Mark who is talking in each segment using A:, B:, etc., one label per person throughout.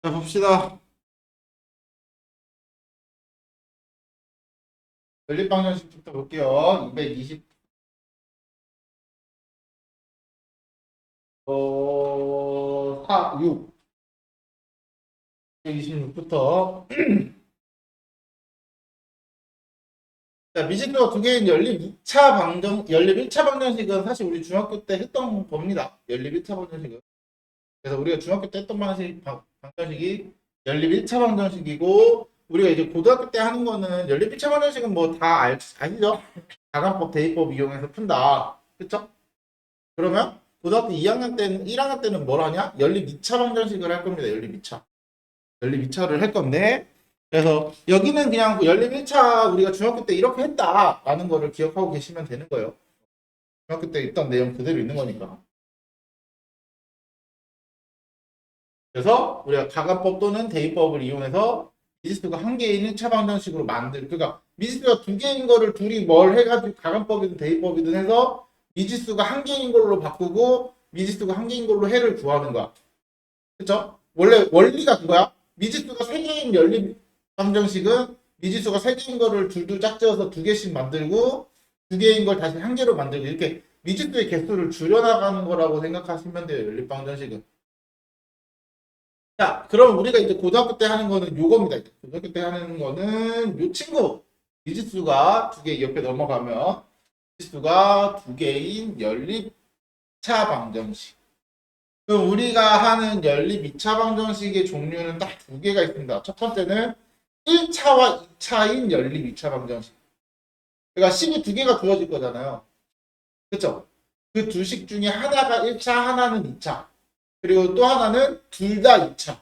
A: 자, 봅시다. 연립방정식부터 볼게요. 220, 4, 6. 226부터. 자, 미지수가 두 개인 연립 1차 방정식은 사실 우리 중학교 때 했던 겁니다. 연립 1차 방정식은. 그래서 우리가 중학교 때 했던 방정식이 연립 1차 방정식이고, 우리가 이제 고등학교 때 하는 거는 연립 1차 방정식은 뭐 다 아시죠? 가간법, 대입법 이용해서 푼다. 그쵸? 그러면 고등학교 2학년 때는 1학년 때는 뭘 하냐? 연립 2차 방정식을 할 겁니다. 연립 2차. 연립 2차를 할 건데 그래서 여기는 그냥 연립 1차 우리가 중학교 때 이렇게 했다라는 거를 기억하고 계시면 되는 거예요. 중학교 때 있던 내용 그대로 있는 거니까. 그래서 우리가 가간법 또는 대입법을 이용해서 미지수가 한 개인 1차 방정식으로 그러니까 미지수가 두 개인 거를 둘이 뭘 해가지고 가간법이든 대입법이든 해서 미지수가 한 개인 걸로 바꾸고 미지수가 한 개인 걸로 해를 구하는 거야. 그쵸? 원래 원리가 그거야. 미지수가 세 개인 연립 방정식은 미지수가 세 개인 거를 둘둘 짝지어서 두 개씩 만들고 두 개인 걸 다시 한 개로 만들고 이렇게 미지수의 개수를 줄여나가는 거라고 생각하시면 돼요. 연립 방정식은. 자, 그럼 우리가 이제 고등학교 때 하는 거는 요겁니다. 이제 고등학교 때 하는 거는 요 친구 미지수가 두 개 옆에 넘어가면 미지수가 두 개인 연립 차 방정식. 그럼 우리가 하는 연립 2차 방정식의 종류는 딱 두 개가 있습니다. 첫 번째는 1차와 2차인 연립 2차 방정식. 그러니까 식이 두 개가 주어질 거잖아요. 그렇죠? 그 두 식 중에 하나가 1차, 하나는 2차. 그리고 또 하나는 둘 다 2차.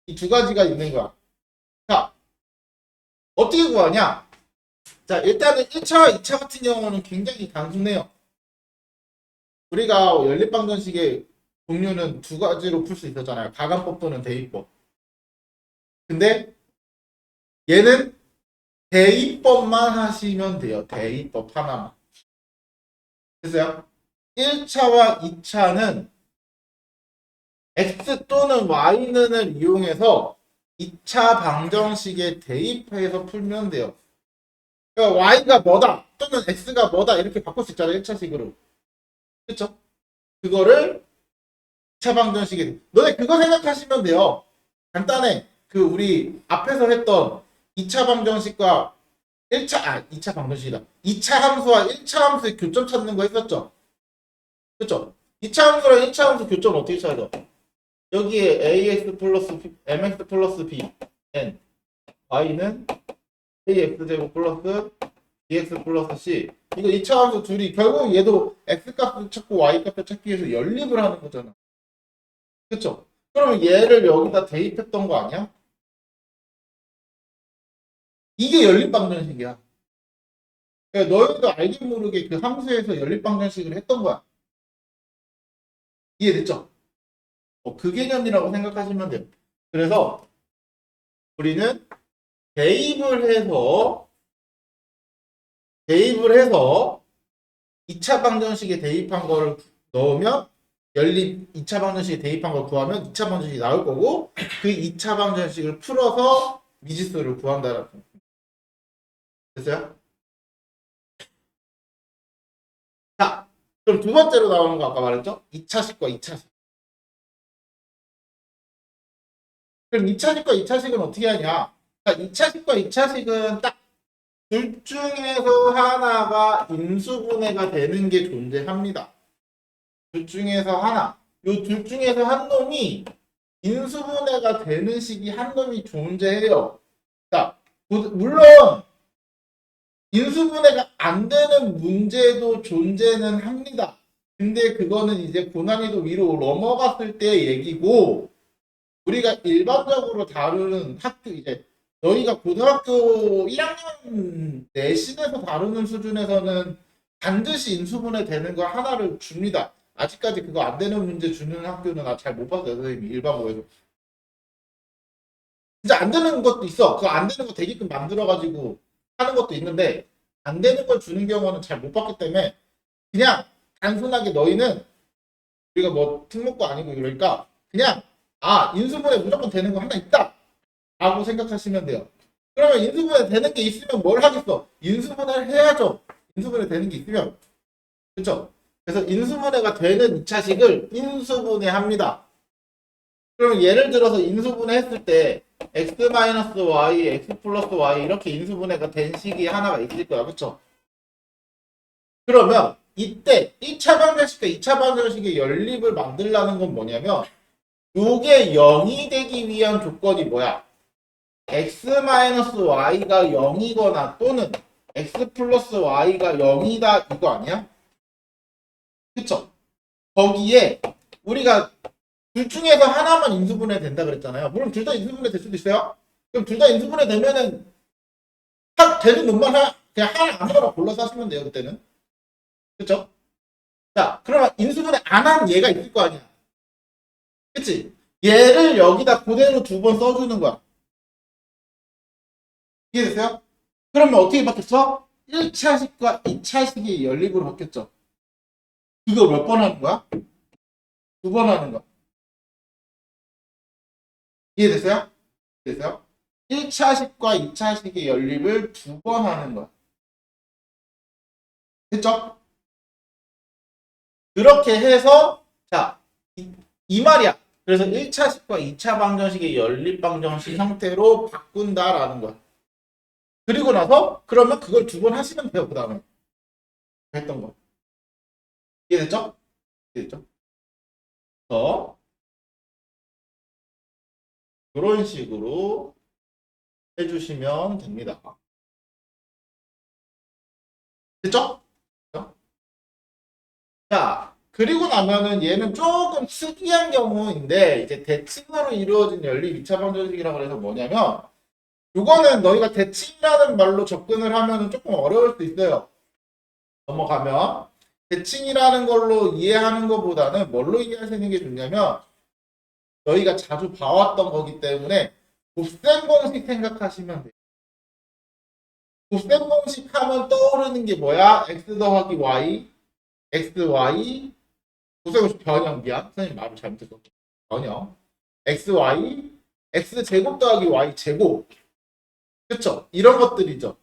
A: 이 두 가지가 있는 거야. 자, 어떻게 구하냐? 자, 일단은 1차와 2차 같은 경우는 굉장히 단순해요. 우리가 연립 방정식의 종류는 두 가지로 풀 수 있었잖아요. 가간법 또는 대입법. 근데 얘는 대입법만 하시면 돼요. 대입법 하나만. 됐어요? 1차와 2차는 x 또는 y는을 이용해서 2차 방정식에 대입해서 풀면 돼요. 그러니까 y가 뭐다 또는 x가 뭐다 이렇게 바꿀 수 있잖아요. 1차식으로. 그렇죠? 그거를 2차 방정식에 너네 그거 생각하시면 돼요. 간단해. 그 우리 앞에서 했던 2차 방정식과 2차 방정식이다. 2차 함수와 1차 함수의 교점 찾는 거 했었죠? 그쵸? 2차 함수랑 1차 함수 교점 어떻게 찾아? 여기에 ax 플러스 mx 플러스 b n y는 ax제곱 플러스 bx 플러스 c 이거 2차 함수 둘이 결국 얘도 x 값을 찾고 y 값을 찾기 위해서 연립을 하는 거잖아. 그쵸? 그러면 얘를 여기다 대입했던 거 아니야? 이게 연립 방정식이야. 그러니까 너희도 알게 모르게 그 함수에서 연립 방정식을 했던 거야. 이해됐죠? 그 개념이라고 생각하시면 돼요. 그래서 우리는 대입을 해서 2차 방정식에 대입한 거를 넣으면 연립 2차 방정식에 대입한 걸 구하면 2차 방정식이 나올 거고 그 2차 방정식을 풀어서 미지수를 구한다라고. 됐어요? 자, 그럼 두 번째로 나오는 거 아까 말했죠? 2차식과 2차식. 그럼 2차식과 2차식은 어떻게 하냐? 자, 2차식과 2차식은 딱 둘 중에서 하나가 인수분해가 되는 게 존재합니다. 둘 중에서 하나. 요 둘 중에서 한 놈이 인수분해가 되는 식이 한 놈이 존재해요. 자, 물론 인수분해가 안 되는 문제도 존재는 합니다. 근데 그거는 이제 고난이도 위로 넘어갔을 때 얘기고 우리가 일반적으로 다루는 학교 이제 너희가 고등학교 1학년 내신에서 다루는 수준에서는 반드시 인수분해 되는 걸 하나를 줍니다. 아직까지 그거 안 되는 문제 주는 학교는 나 잘 못 봤어요, 선생님이 일반고에서. 진짜 안 되는 것도 있어. 그거 안 되는 거 되게끔 만들어가지고 하는 것도 있는데 안 되는 걸 주는 경우는 잘 못 봤기 때문에 그냥 단순하게 너희는 우리가 뭐 특목고 아니고 그러니까 그냥 아, 인수분해 무조건 되는 거 하나 있다 라고 생각하시면 돼요. 그러면 인수분해 되는 게 있으면 뭘 하겠어? 인수분해를 해야죠. 인수분해 되는 게 있으면. 그렇죠? 그래서 인수분해가 되는 2차식을 인수분해합니다. 그러면 예를 들어서 인수분해 했을 때 x-y, x 플러스 y 이렇게 인수분해가 된 식이 하나가 있을 거야. 그렇죠? 그러면 이때 1차 방정식과 2차 방정식의 연립을 만들라는 건 뭐냐면 요게 0이 되기 위한 조건이 뭐야? x-y가 0이거나 또는 x 플러스 y가 0이다 이거 아니야? 그쵸? 거기에 우리가 둘 중에서 하나만 인수분해 된다 그랬잖아요. 물론 둘 다 인수분해 될 수도 있어요. 그럼 둘 다 인수분해 되면은 되는 놈만 그냥 하나 아무거나 골라서 하시면 돼요. 그때는. 그쵸? 자, 그러면 인수분해 안 한 얘가 있을 거 아니야. 그치? 얘를 여기다 그대로 두 번 써주는 거야. 이해됐어요? 그러면 어떻게 바뀌었어? 1차식과 2차식이 연립으로 바뀌었죠. 이거 몇 번 하는 거야? 두 번 하는 거야. 이해됐어요? 이해됐어요? 1차식과 2차식의 연립을 두 번 하는 거야. 됐죠? 그렇게 해서 자, 이 말이야. 그래서 1차식과 2차 방정식의 연립 방정식 형태로 바꾼다라는 거야. 그리고 나서 그러면 그걸 두 번 하시면 돼요. 그 다음에 했던 거. 이해됐죠? 이해됐죠? 이런 식으로 해주시면 됩니다. 됐죠? 자, 그리고 나면은 얘는 조금 특이한 경우인데 이제 대칭으로 이루어진 연립 2차 방정식이라고 해서 뭐냐면 이거는 너희가 대칭이라는 말로 접근을 하면은 조금 어려울 수 있어요. 넘어가면 대칭이라는 걸로 이해하는 것보다는 뭘로 이해하시는 게 좋냐면 너희가 자주 봐왔던 거기 때문에 곱셈 공식 생각하시면 돼요. 곱셈 공식 하면 떠오르는 게 뭐야? x 더하기 y, x, y, 곱셈 공식 변형, 미안. 선생님 말을 잘못했어. 변형. x, y, x 제곱 더하기 y 제곱. 그쵸? 이런 것들이죠.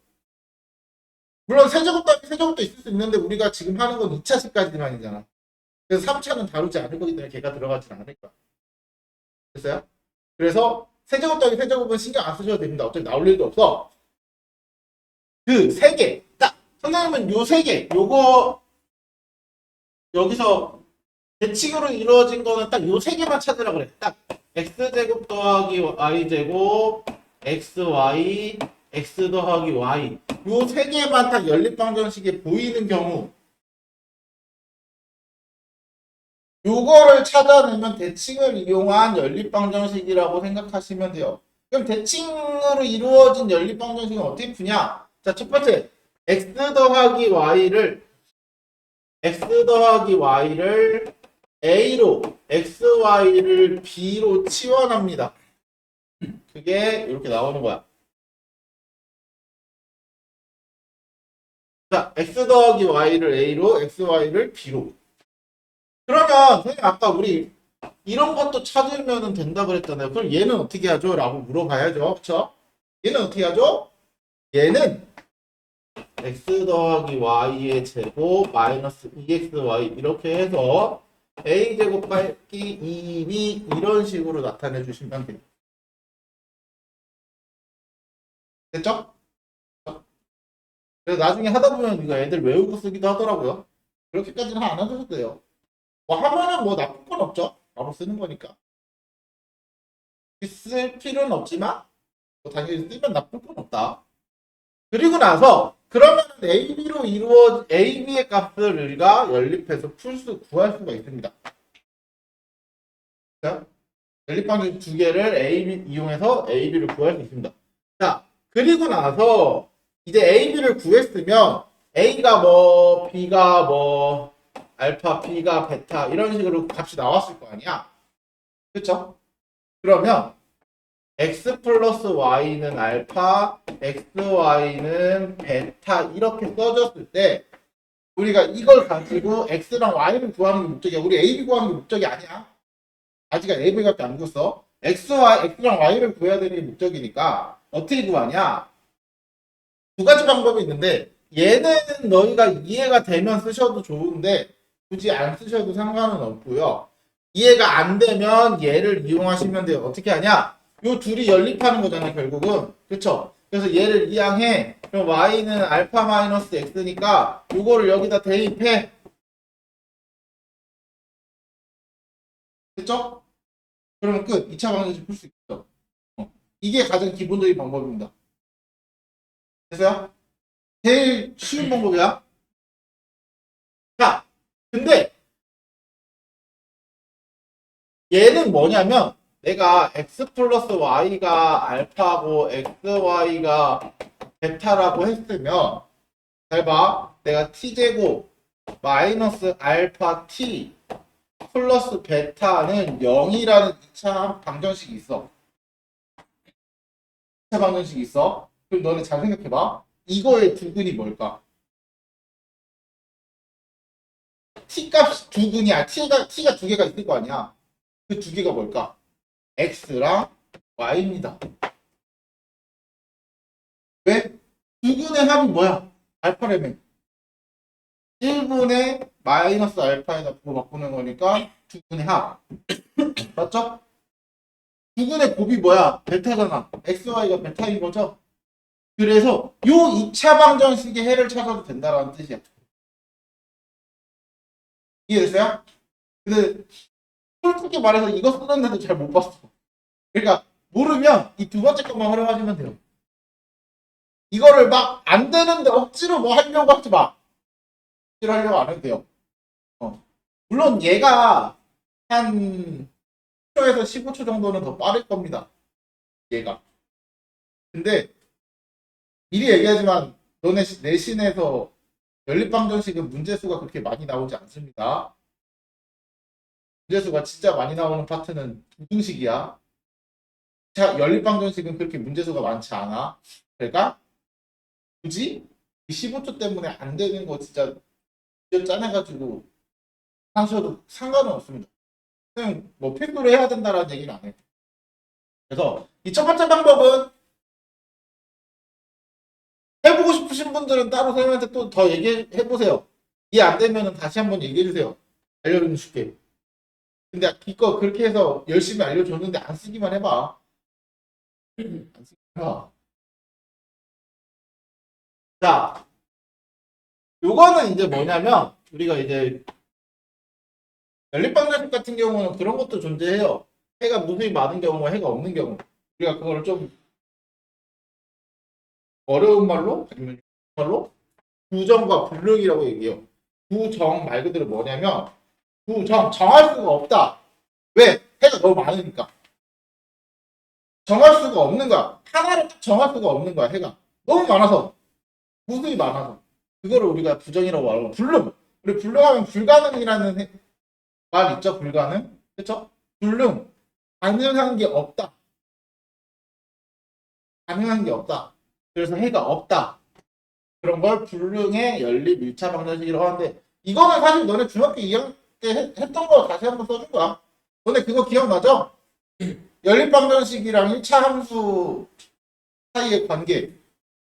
A: 물론 세제곱 더하기 세제곱도 있을 수 있는데 우리가 지금 하는 건 2차식까지만이잖아. 그래서 3차는 다루지 않을 거기 때문에 걔가 들어가진 않을 거야. 됐어요? 그래서 세제곱 더하기 세제곱은 신경 안 쓰셔도 됩니다. 어차피 나올 일도 없어. 그 세 개. 딱 선생님은 요 세 개. 요거 여기서 대칭으로 이루어진 거는 딱 요 세 개만 찾으라 그래. 딱 x제곱 더하기 y제곱 xy x 더하기 y 요 세 개만 딱 연립방정식에 보이는 경우 요거를 찾아내면 대칭을 이용한 연립방정식이라고 생각하시면 돼요. 그럼 대칭으로 이루어진 연립방정식은 어떻게 푸냐? 자, 첫 번째 x 더하기 y를 a로 xy를 b로 치환합니다. 그게 이렇게 나오는 거야. 자, x 더하기 y를 a로 xy를 b로. 그러면 선생님 아까 우리 이런 것도 찾으면 된다 그랬잖아요. 그럼 얘는 어떻게 하죠? 라고 물어봐야죠. 그쵸? 얘는 어떻게 하죠? 얘는 x 더하기 y의 제곱 마이너스 2xy 이렇게 해서 a제곱 빼기 2b 이런 식으로 나타내 주시면 돼요. 됐죠? 그래서 나중에 하다 보면 이거 애들 외우고 쓰기도 하더라고요. 그렇게까지는 안 하셔도 돼요. 뭐 하면은 뭐 나쁠 건 없죠. 바로 쓰는 거니까. 쓸 필요는 없지만 뭐 당연히 쓰면 나쁠 건 없다. 그리고 나서 그러면 AB로 AB의 값을 우리가 연립해서 구할 수가 있습니다. 자, 연립방정 두 개를 AB 이용해서 AB를 구할 수 있습니다. 자, 그리고 나서 이제 AB를 구했으면 A가 뭐, B가 뭐, 알파, B가 베타 이런 식으로 값이 나왔을 거 아니야. 그쵸? 그러면 x 플러스 y는 알파, xy는 베타 이렇게 써줬을 때 우리가 이걸 가지고 x랑 y를 구하는 게 목적이야. 우리 AB 구하는 게 목적이 아니야. 아직까지 AV밖에 안 줬어. X랑 Y를 구해야 되는 목적이니까 어떻게 구하냐? 두 가지 방법이 있는데 얘는 너희가 이해가 되면 쓰셔도 좋은데 굳이 안 쓰셔도 상관은 없고요. 이해가 안 되면 얘를 이용하시면 돼요. 어떻게 하냐? 요 둘이 연립하는 거잖아요, 결국은. 그쵸? 그래서 얘를 이항해. 그럼 y는 알파 마이너스 x니까 요거를 여기다 대입해. 됐죠? 그러면 끝. 2차 방정식 풀 수 있죠. 이게 가장 기본적인 방법입니다. 됐어요? 제일 쉬운 방법이야. 자, 근데 얘는 뭐냐면 내가 x 플러스 y가 알파고 xy가 베타라고 했으면 잘 봐. 내가 t제곱 마이너스 알파 t 플러스 베타는 0이라는 2차 방정식이 있어. 2차 방정식이 있어. 그럼 너네 잘 생각해봐. 이거의 두근이 뭘까? t 값 두근이야. t가 두 개가 있을 거 아니야. 그 두 개가 뭘까? x랑 y입니다. 왜? 두근의 합이 뭐야? 알파라며. 1분의 마이너스 알파에다 부호 바꾸는 거니까 두근의 합. 맞죠? 두근의 곱이 뭐야? 베타잖아. xy가 베타인 거죠? 그래서 요 2차 방정식의 해를 찾아도 된다라는 뜻이야. 이해됐어요? 근데 솔직히 말해서 이거 쓰는데도 잘 못 봤어. 그러니까 모르면 이 두 번째 것만 활용하시면 돼요. 이거를 막 안 되는데 억지로 뭐 하려고 하지 마. 억지로 하려고 안 해도 돼요. 물론 얘가 한 10초에서 15초 정도는 더 빠를 겁니다. 얘가. 근데 미리 얘기하지만 너네 내신에서 연립방정식은 문제수가 그렇게 많이 나오지 않습니다. 문제수가 진짜 많이 나오는 파트는 부등식이야. 자, 연립방정식은 그렇게 문제수가 많지 않아. 그러니까 굳이 이 15초 때문에 안 되는 거 진짜 짜내가지고 하셔도 상관은 없습니다. 그냥 뭐 필수로 해야 된다라는 얘기는 안 해. 그래서 이 첫 번째 방법은 해보고 싶으신 분들은 따로 선생님한테 또 더 얘기해보세요. 이해 안 되면 다시 한번 얘기해주세요. 알려주면 쉽게. 근데 이거 그렇게 해서 열심히 알려줬는데 안 쓰기만 해봐. 안 쓰기만 해봐. 자, 요거는 이제 뭐냐면 우리가 이제 연립방정식 같은 경우는 그런 것도 존재해요. 해가 무수히 많은 경우와 해가 없는 경우. 우리가 그걸 좀 어려운 말로 아니면 말로 부정과 불능이라고 얘기해요. 부정 말 그대로 뭐냐면 정할 수가 없다. 왜? 해가 너무 많으니까. 정할 수가 없는 거야. 하나를 딱 정할 수가 없는 거야. 해가 너무 많아서 무수히 많아서 그거를 우리가 부정이라고 말하고 불능. 우리 불능하면 불가능이라는 말 있죠. 불가능. 그렇죠? 불능. 가능한 게 없다. 가능한 게 없다. 그래서 해가 없다. 그런 걸 불능의 연립 1차 방정식이라고 하는데 이거는 사실 너네 중학교 2학년 때 했던 거 다시 한번 써준 거야. 너네 그거 기억나죠? 연립 방정식이랑 1차 함수 사이의 관계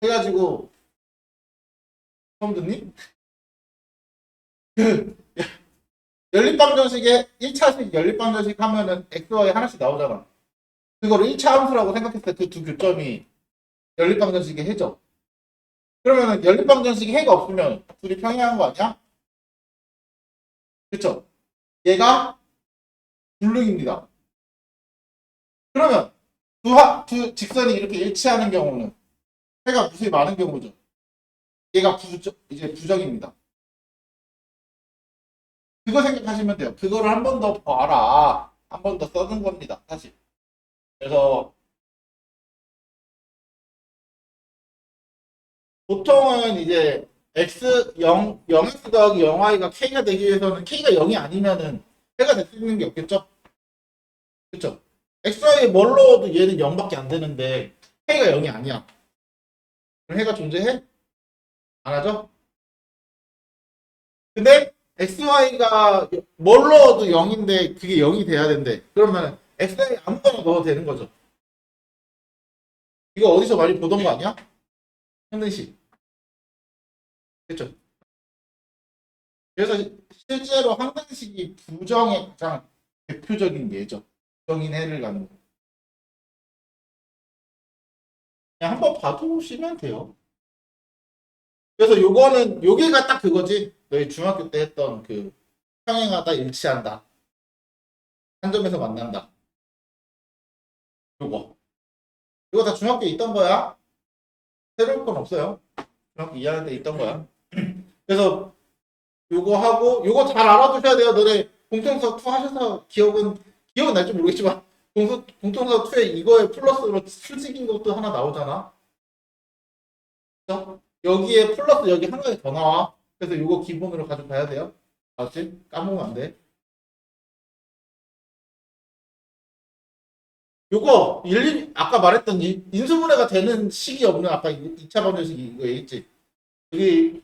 A: 해가지고 처음 듣니? 그 연립 방정식에 1차식 연립 방정식 하면은 xy 하나씩 나오잖아. 그거를 1차 함수라고 생각했을 때 그 두 교점이 연립 방정식의 해죠. 그러면은 연립 방정식에 해가 없으면 둘이 평행한 거 아니야? 그쵸? 얘가 불능입니다. 그러면 두 직선이 이렇게 일치하는 경우는 해가 무수히 많은 경우죠. 얘가 이제 부정입니다. 그거 생각하시면 돼요. 그거를 한 번 더 봐라. 한 번 더 써준 겁니다. 사실. 그래서 보통은 이제 x 0x 더하기 0y가 k가 되기 위해서는 k가 0이 아니면은 해가 될 수 있는 게 없겠죠? 그쵸? xy 뭘 넣어도 얘는 0밖에 안 되는데 k가 0이 아니야. 그럼 해가 존재해? 안 하죠? 근데 xy가 뭘 넣어도 0인데 그게 0이 돼야 된대. 그러면 xy 아무거나 넣어도 되는 거죠. 이거 어디서 많이 보던 거 아니야? 형능식. 그렇죠? 그래서 실제로 항등식이 부정의 가장 대표적인 예죠. 부정인 해를 갖는 거. 그냥 한번 봐두시면 돼요. 그래서 요거는 요게가 딱 그거지. 너희 중학교 때 했던 그 평행하다 일치한다. 한 점에서 만난다. 요거. 이거 다 중학교에 있던 거야. 새로울 건 없어요. 중학교 2학년 때 있던 거야. 그래서 요거 하고 요거 잘 알아두셔야 돼요. 너네 공통수학 2 하셔서 기억은 날지 모르겠지만 공통수학 2에 이거에 플러스로 수직인 것도 하나 나오잖아. 그죠? 여기에 플러스 여기 한 가지 더 나와. 그래서 요거 기본으로 가져가야 돼요. 알았지? 까먹으면 안 돼. 요거 아까 말했던 인수분해가 되는 식이 없는 아까 2차 방정식이 이거 있지. 여기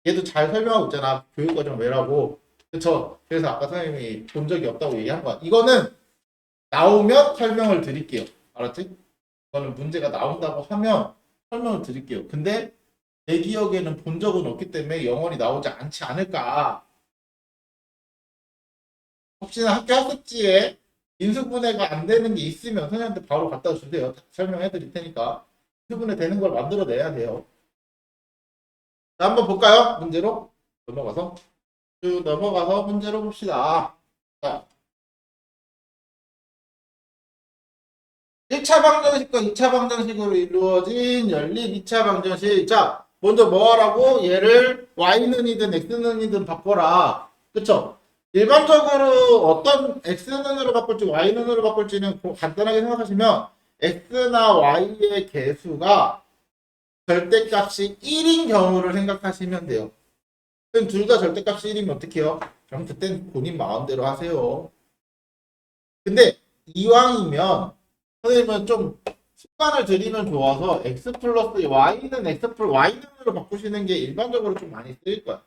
A: 얘도 잘 설명하고 있잖아. 교육과정 왜라고. 그쵸? 그래서 아까 선생님이 본 적이 없다고 얘기한 거야. 이거는 나오면 설명을 드릴게요. 알았지? 이거는 문제가 나온다고 하면 설명을 드릴게요. 근데 내 기억에는 본 적은 없기 때문에 영원히 나오지 않지 않을까. 혹시나 학교 학습지에 인수분해가 안 되는 게 있으면 선생님한테 바로 갖다 주세요. 설명해 드릴 테니까. 인수분해 되는 걸 만들어내야 돼요. 자, 한번 볼까요? 문제로 넘어가서 쭉 넘어가서 문제로 봅시다. 자, 1차 방정식과 2차 방정식으로 이루어진 연립 2차 방정식. 자, 먼저 뭐 하라고? 얘를 y는이든 x는이든 바꿔라. 그쵸? 일반적으로 어떤 x는으로 바꿀지 y는으로 바꿀지는 간단하게 생각하시면 x나 y의 개수가 절대값이 1인 경우를 생각하시면 돼요. 그럼 둘 다 절대값이 1이면 어떻게 해요? 그럼 그땐 본인 마음대로 하세요. 근데 이왕이면 선생님은 좀 습관을 들이면 좋아서 x 플러스 y는 y는으로 바꾸시는 게 일반적으로 좀 많이 쓰일 거야.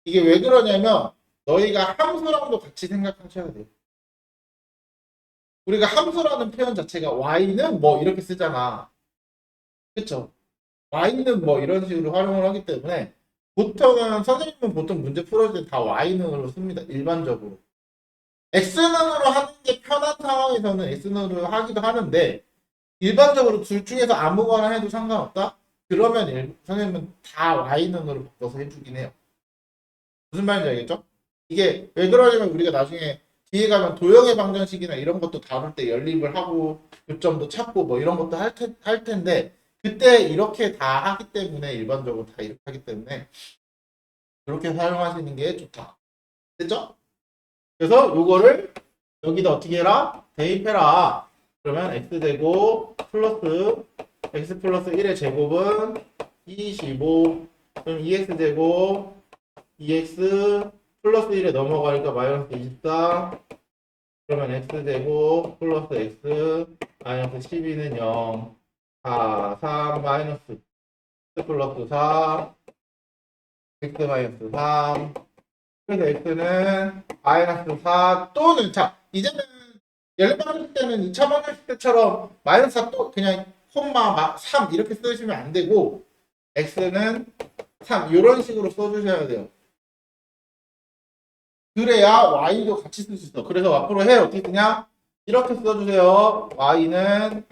A: 이게 왜 그러냐면 너희가 함수랑도 같이 생각하셔야 돼요. 우리가 함수라는 표현 자체가 y는 뭐 이렇게 쓰잖아. 그쵸? y는 뭐 이런 식으로 활용을 하기 때문에 보통은 선생님은 보통 문제 풀어줄 때 다 y는으로 씁니다. 일반적으로. x는으로 하는 게 편한 상황에서는 x는으로 하기도 하는데 일반적으로 둘 중에서 아무거나 해도 상관없다? 그러면 선생님은 다 y는으로 바꿔서 해주긴 해요. 무슨 말인지 알겠죠? 이게 왜 그러냐면 우리가 나중에 뒤에 가면 도형의 방정식이나 이런 것도 다룰 때 연립을 하고 요점도 찾고 뭐 이런 것도 할 텐데 그때 이렇게 다 하기 때문에 일반적으로 다 이렇게 하기 때문에 그렇게 사용하시는 게 좋다. 됐죠? 그래서 요거를 여기다 어떻게 해라? 대입해라. 그러면 x제곱 플러스 x 플러스 1의 제곱은 25. 그럼 2x제곱 2x 플러스 1에 넘어가니까 마이너스 24. 그러면 x제곱 플러스 x 마이너스 12는 0. 4, 3 마이너스 x 플러스 4 x 마이너스 3. 그래서 x는 마이너스 4 또는 자 이제는 연립 방정식 때는 2차 방정식 때처럼 마이너스 4 또 그냥 콤마 3 이렇게 쓰시면 안 되고 x는 3 이런 식으로 써주셔야 돼요. 그래야 y도 같이 쓸 수 있어. 그래서 앞으로 해 어떻게 쓰냐? 이렇게 써주세요. y는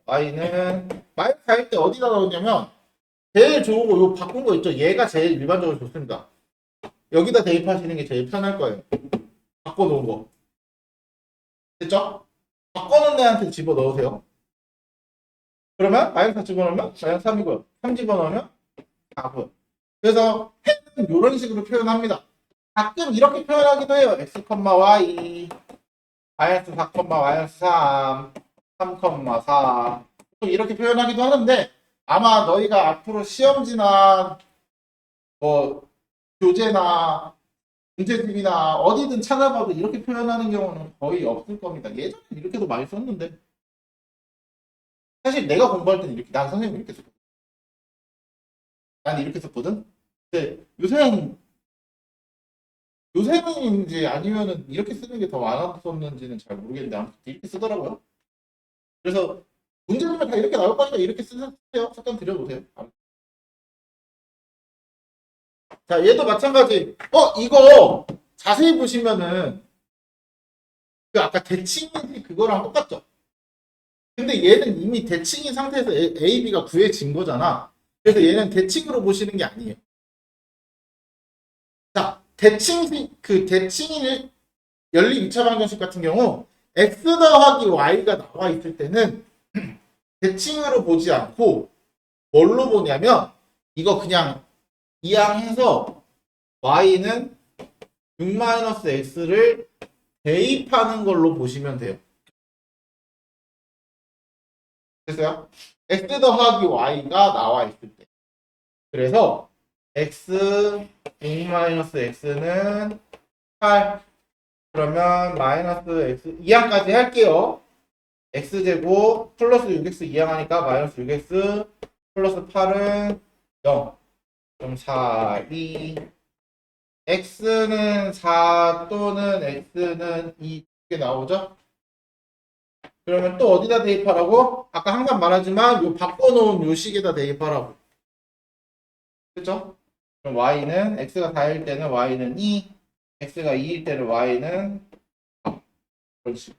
A: 마이너스 4일 때 어디다 넣었냐면 제일 좋은 거 요 바꾼 거 있죠? 얘가 제일 일반적으로 좋습니다. 여기다 대입하시는 게 제일 편할 거예요. 바꿔놓은 거. 됐죠? 바꿔놓은 애한테 집어넣으세요. 그러면 마이너스 4 집어넣으면 마이너스 3이고요. 3 집어넣으면 4고요. 그래서 해는 이런 식으로 표현합니다. 가끔 이렇게 표현하기도 해요. x, y 마이너스 4, 마이너스 3 3, 4 이렇게 표현하기도 하는데 아마 너희가 앞으로 시험지나 뭐 교재나 문제집이나 어디든 찾아봐도 이렇게 표현하는 경우는 거의 없을 겁니다. 예전에 이렇게도 많이 썼는데 사실 내가 공부할 때는 이렇게 난 선생님 이렇게 썼거든. 난 이렇게 썼거든. 근데 요새는 요새는 이제 아니면은 이렇게 쓰는 게 더 많았었는지는 잘 모르겠는데 아무튼 이렇게 쓰더라고요. 그래서 문제집에 다 이렇게 나올 거니까 이렇게 쓰세요. 잠깐 드려보세요. 자, 얘도 마찬가지. 이거 자세히 보시면은 그 아까 대칭이 그거랑 똑같죠? 근데 얘는 이미 대칭인 상태에서 A, B가 구해진 거잖아. 그래서 얘는 대칭으로 보시는 게 아니에요. 자, 대칭인 연립 2차 방정식 같은 경우 x 더하기 y가 나와 있을 때는 대칭으로 보지 않고 뭘로 보냐면 이거 그냥 이항해서 y는 6-x를 대입하는 걸로 보시면 돼요. 됐어요? x 더하기 y가 나와 있을 때. 그래서 x 6-x는 8. 그러면 마이너스 x 이항까지 할게요. x제곱 플러스 6x 이항하니까 마이너스 6x 플러스 8은 0. 그럼 4, 2 x는 4 또는 x는 2 이렇게 나오죠? 그러면 또 어디다 대입하라고? 아까 항상 말하지만 요 바꿔놓은 요 식에다 대입하라고. 그쵸? 그럼 y는 x가 4일 때는 y는 2, x가 2일 때는 y는 4. 그렇지.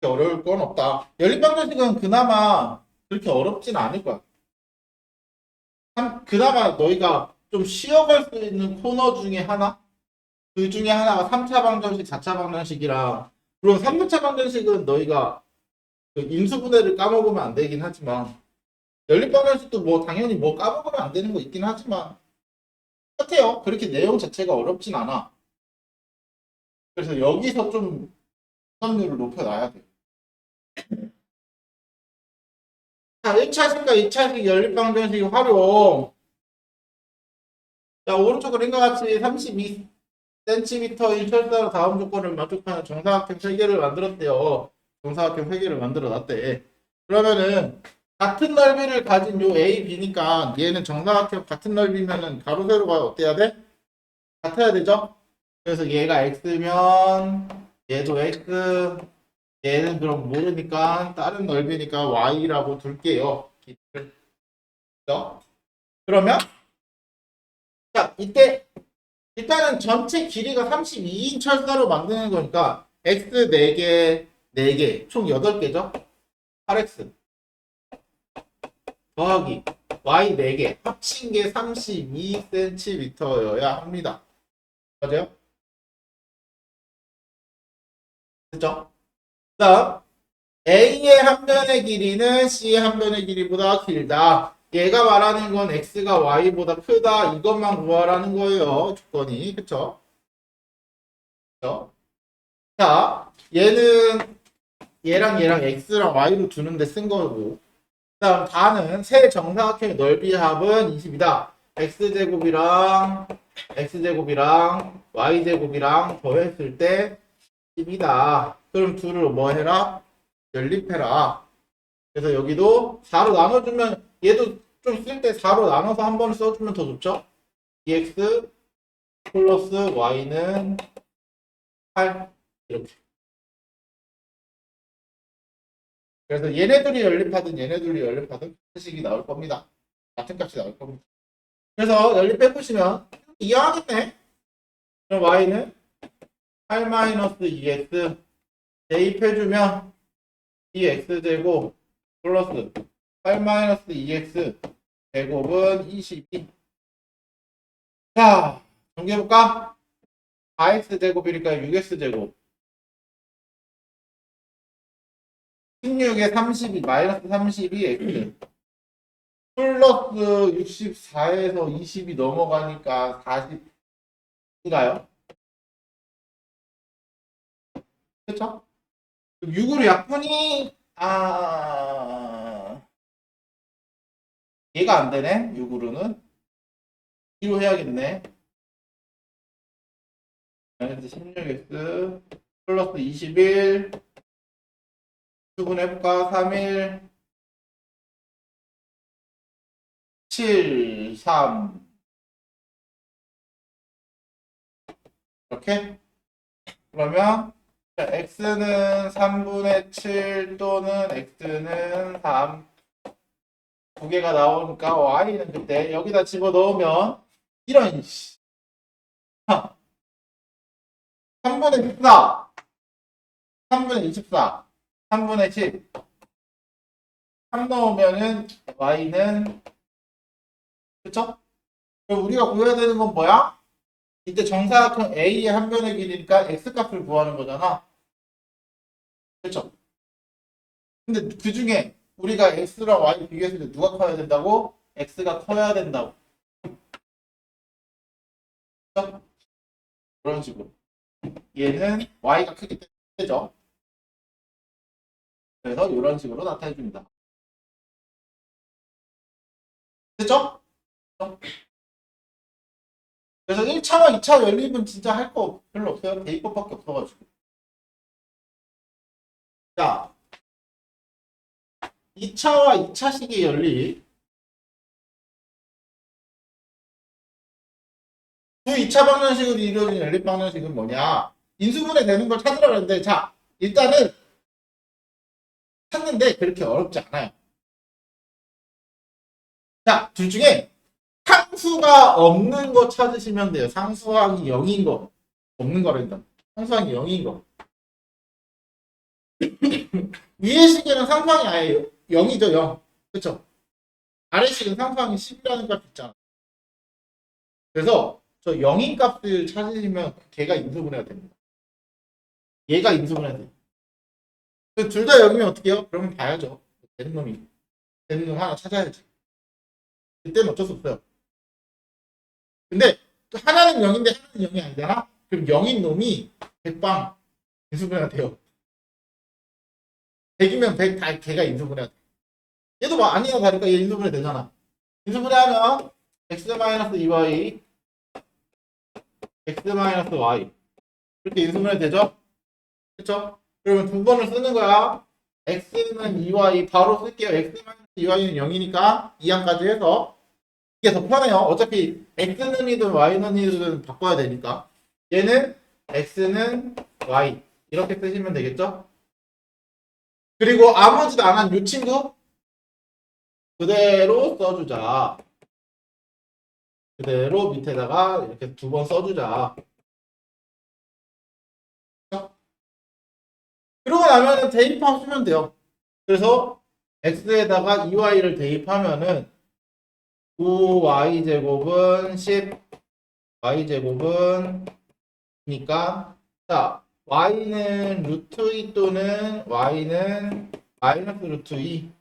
A: 어려울 건 없다. 연립방정식은 그나마 그렇게 어렵진 않을 거야. 그나마 너희가 좀 쉬어갈 수 있는 코너 중에 하나? 그 중에 하나가 3차 방정식, 4차 방정식이랑 물론 3차 방정식은 너희가 그 인수분해를 까먹으면 안 되긴 하지만 연립방정식도 뭐 당연히 뭐 까먹으면 안 되는 거 있긴 하지만 똑같아요. 그렇게 내용 자체가 어렵진 않아. 그래서 여기서 좀 우선율을 높여놔야 돼. 자, 1차식과 2차식 연립방정식 활용. 자, 오른쪽 그림과 같이 32cm인 철사로 다음 조건을 만족하는 정사각형 3개를 만들었대요. 정사각형 3개를 만들어 놨대. 그러면은 같은 넓이를 가진 요 A, B니까 얘는 정사각형 같은 넓이면은 가로 세로가 어때야 돼? 같아야 되죠? 그래서 얘가 X면 얘도 X, 얘는 그럼 모르니까 다른 넓이니까 Y라고 둘게요. 그죠? 그러면 자, 이때 일단은 전체 길이가 32인 철사로 만드는 거니까 x 4개, 4개, 총 8개죠? 8x 더하기 y 4개 합친 게 32cm여야 합니다. 맞아요? 그죠? 그 다음 A의 한 변의 길이는 C의 한 변의 길이보다 길다. 얘가 말하는 건 X가 Y보다 크다. 이것만 구하라는 거예요. 조건이. 그쵸? 그쵸? 자, 얘랑 X랑 Y로 두는데 쓴 거고. 그 다음 다는 세 정사각형의 넓이 합은 20이다. X제곱이랑 Y제곱이랑 더했을 때 10이다. 그럼 둘을 뭐 해라? 연립해라. 그래서 여기도 4로 나눠주면 얘도 좀 쓸 때 4로 나눠서 한 번을 써주면 더 좋죠? 2x 플러스 y는 8 이렇게. 그래서 얘네들이 연립하든 같은 식이 나올 겁니다. 같은 값이 나올 겁니다. 그래서 연립해보시면 이해하겠네. 그럼 y는 8-2x 대입해주면 2x제곱 플러스 8-2x 제곱은 22. 자, 정리해볼까? 4x제곱이니까 6x제곱 16에 32 마이너스 32 x 플러스 64에서 20이 넘어가니까 40인가요? 그쵸? 6으로 약분이 얘가 안 되네. 6으로는 2로 해야겠네. 마이너스 16x 플러스 21 수분해볼까? 3일 7, 3 이렇게 그러면 x는 3분의 7 또는 x는 3 두 개가 나오니까 y는 그때 여기다 집어넣으면 이런 3분의 14 3분의 24 3분의 10 3 넣으면은 y는 그쵸? 그럼 우리가 구해야 되는 건 뭐야? 이때 정사각형 A의 한 변의 길이니까 x값을 구하는 거잖아. 그쵸? 근데 그 중에 우리가 x랑 y 비교했을 때 누가 커야 된다고? x가 커야 된다고. 그쵸? 그런 식으로. 얘는 y가 크기 때문이죠. 그래서 이런 식으로 나타내줍니다. 됐죠? 그래서 1차와 2차 연립은 진짜 할 거 별로 없어요. 대입법밖에 없어가지고. 자, 2차와 2차식의 연립. 그 2차 방정식으로 이루어진 연립 방정식은 뭐냐? 인수분해 되는 걸 찾으라 그랬는데, 자, 일단은 찾는데 그렇게 어렵지 않아요. 자, 둘 중에 상수가 없는 거 찾으시면 돼요. 상수항이 0인 거. 없는 거란다. 상수항이 0인 거. 위의 식에는 상수항이 아예 0이죠, 0. 그쵸? 아래 식은 상수항이 10이라는 값 있잖아. 그래서 저 0인 값을 찾으시면 걔가 인수분해가 됩니다. 얘가 인수분해가 돼요. 둘 다 0이면 어떻게 해요? 그러면 봐야죠. 되는 놈이. 되는 놈 하나 찾아야지. 그때는 어쩔 수 없어요. 근데 또 하나는 0인데 하나는 0이 아니잖아? 그럼 0인 놈이 100방 인수분해가 돼요. 100이면 100 다 걔가 인수분해가 돼. 얘도 뭐 아니나 다를까 얘 인수분해 되잖아. 인수분해하면 x-2y x-y 이렇게 인수분해 되죠? 그쵸? 그러면 두 번을 쓰는 거야. x는 2y 바로 쓸게요. x-2y는 0이니까 2항까지 해서 이게 더 편해요. 어차피 x는이든 y는이든 바꿔야 되니까. 얘는 x는 y 이렇게 쓰시면 되겠죠? 그리고 아무지도 안 한 이 친구 그대로 써주자. 그대로 밑에다가 이렇게 두 번 써주자. 그러고 나면은 대입하시면 돼요. 그래서 x에다가 2y를 대입하면은 9y제곱은 10y제곱은 니까 자 y는 루트 2 또는 y는 마이너스 루트 2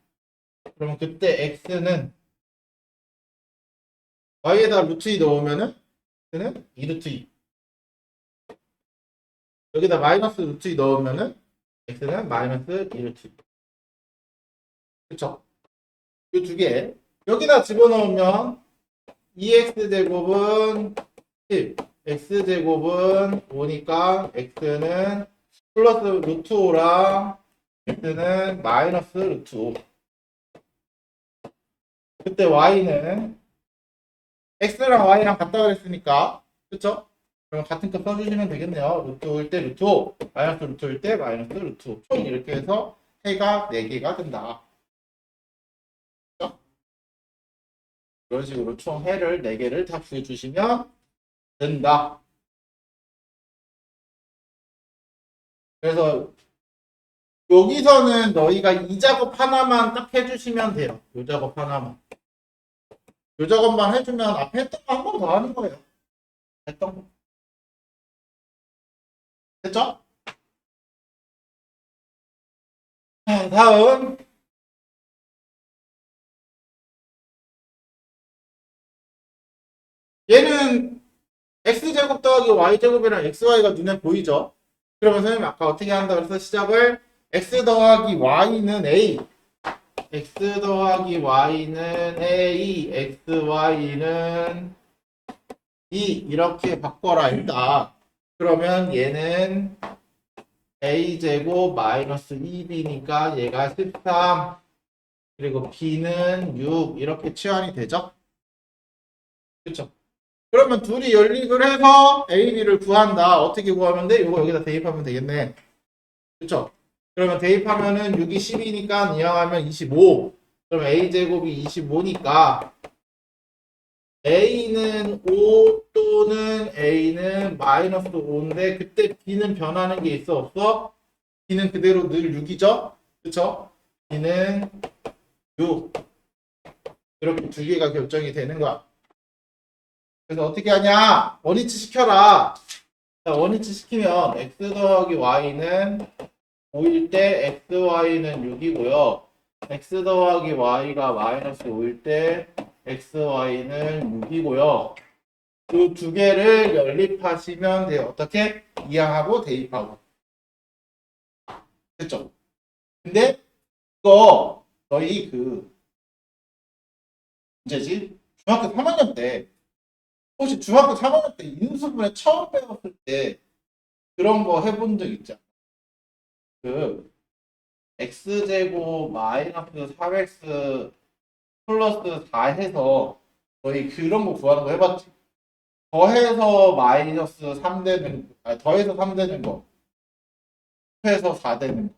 A: 그러면 그때 x는 y에다 루트 2 넣으면은 x는 2루트 2 여기다 마이너스 루트 2 넣으면은 x는 마이너스 2루트 2 그쵸? 이 두 개 여기다 집어넣으면 2x제곱은 10 x제곱은 5니까 x는 플러스 루트 5랑 x는 마이너스 루트 5 그때 y는 x랑 y랑 같다 그랬으니까 그쵸? 그럼 같은 값 써주시면 되겠네요. 루트 5일 때 루트 5 마이너스 루트 5일 때 마이너스 루트 5 총 이렇게 해서 해가 4개가 된다. 그쵸? 이런 식으로 총 해를 4개를 다 구해주시면 된다. 그래서 여기서는 너희가 이 작업 하나만 딱 해주시면 돼요. 이 작업 하나만. 이 작업만 해주면 앞에 했던 거 한 번 더 하는 거예요. 했던 거. 됐죠? 자, 다음. 얘는 x제곱 더하기 y제곱이랑 xy가 눈에 보이죠? 그러면 선생님이 아까 어떻게 한다 그래서 시작을 x 더하기 y는 a x 더하기 y는 a xy는 2 이렇게 바꿔라 했다. 그러면 얘는 a제곱 마이너스 2b니까 얘가 13 그리고 b는 6 이렇게 치환이 되죠? 그쵸? 그러면 둘이 연립을 해서 A, B를 구한다. 어떻게 구하면 돼? 이거 여기다 대입하면 되겠네. 그쵸? 그러면 대입하면은 6이 10이니까 이항하면 25. 그럼 A제곱이 25니까 A는 5 또는 A는 마이너스 5인데 그때 B는 변하는 게 있어 없어? B는 그대로 늘 6이죠? 그쵸? B는 6. 이렇게 두 개가 결정이 되는 거야. 그래서 어떻게 하냐? 원위치 시켜라. 자, 원위치 시키면 x 더하기 y는 5일 때 xy는 6이고요. x 더하기 y가 마이너스 5일 때 xy는 6이고요. 그 두 개를 연립하시면 돼요. 어떻게? 이항하고 대입하고. 됐죠? 근데 이거 저희 그 문제지? 중학교 3학년 때 혹시 중학교 3학년 때 인수분해 처음 배웠을 때 그런 거 해본 적 있죠? 그 x제곱 마이너스 3x 플러스 4 해서 저희 그런 거 구하는 거 해봤지? 더해서 마이너스 3 되는 아니 더해서 3 되는 거 합해서 4 되는 거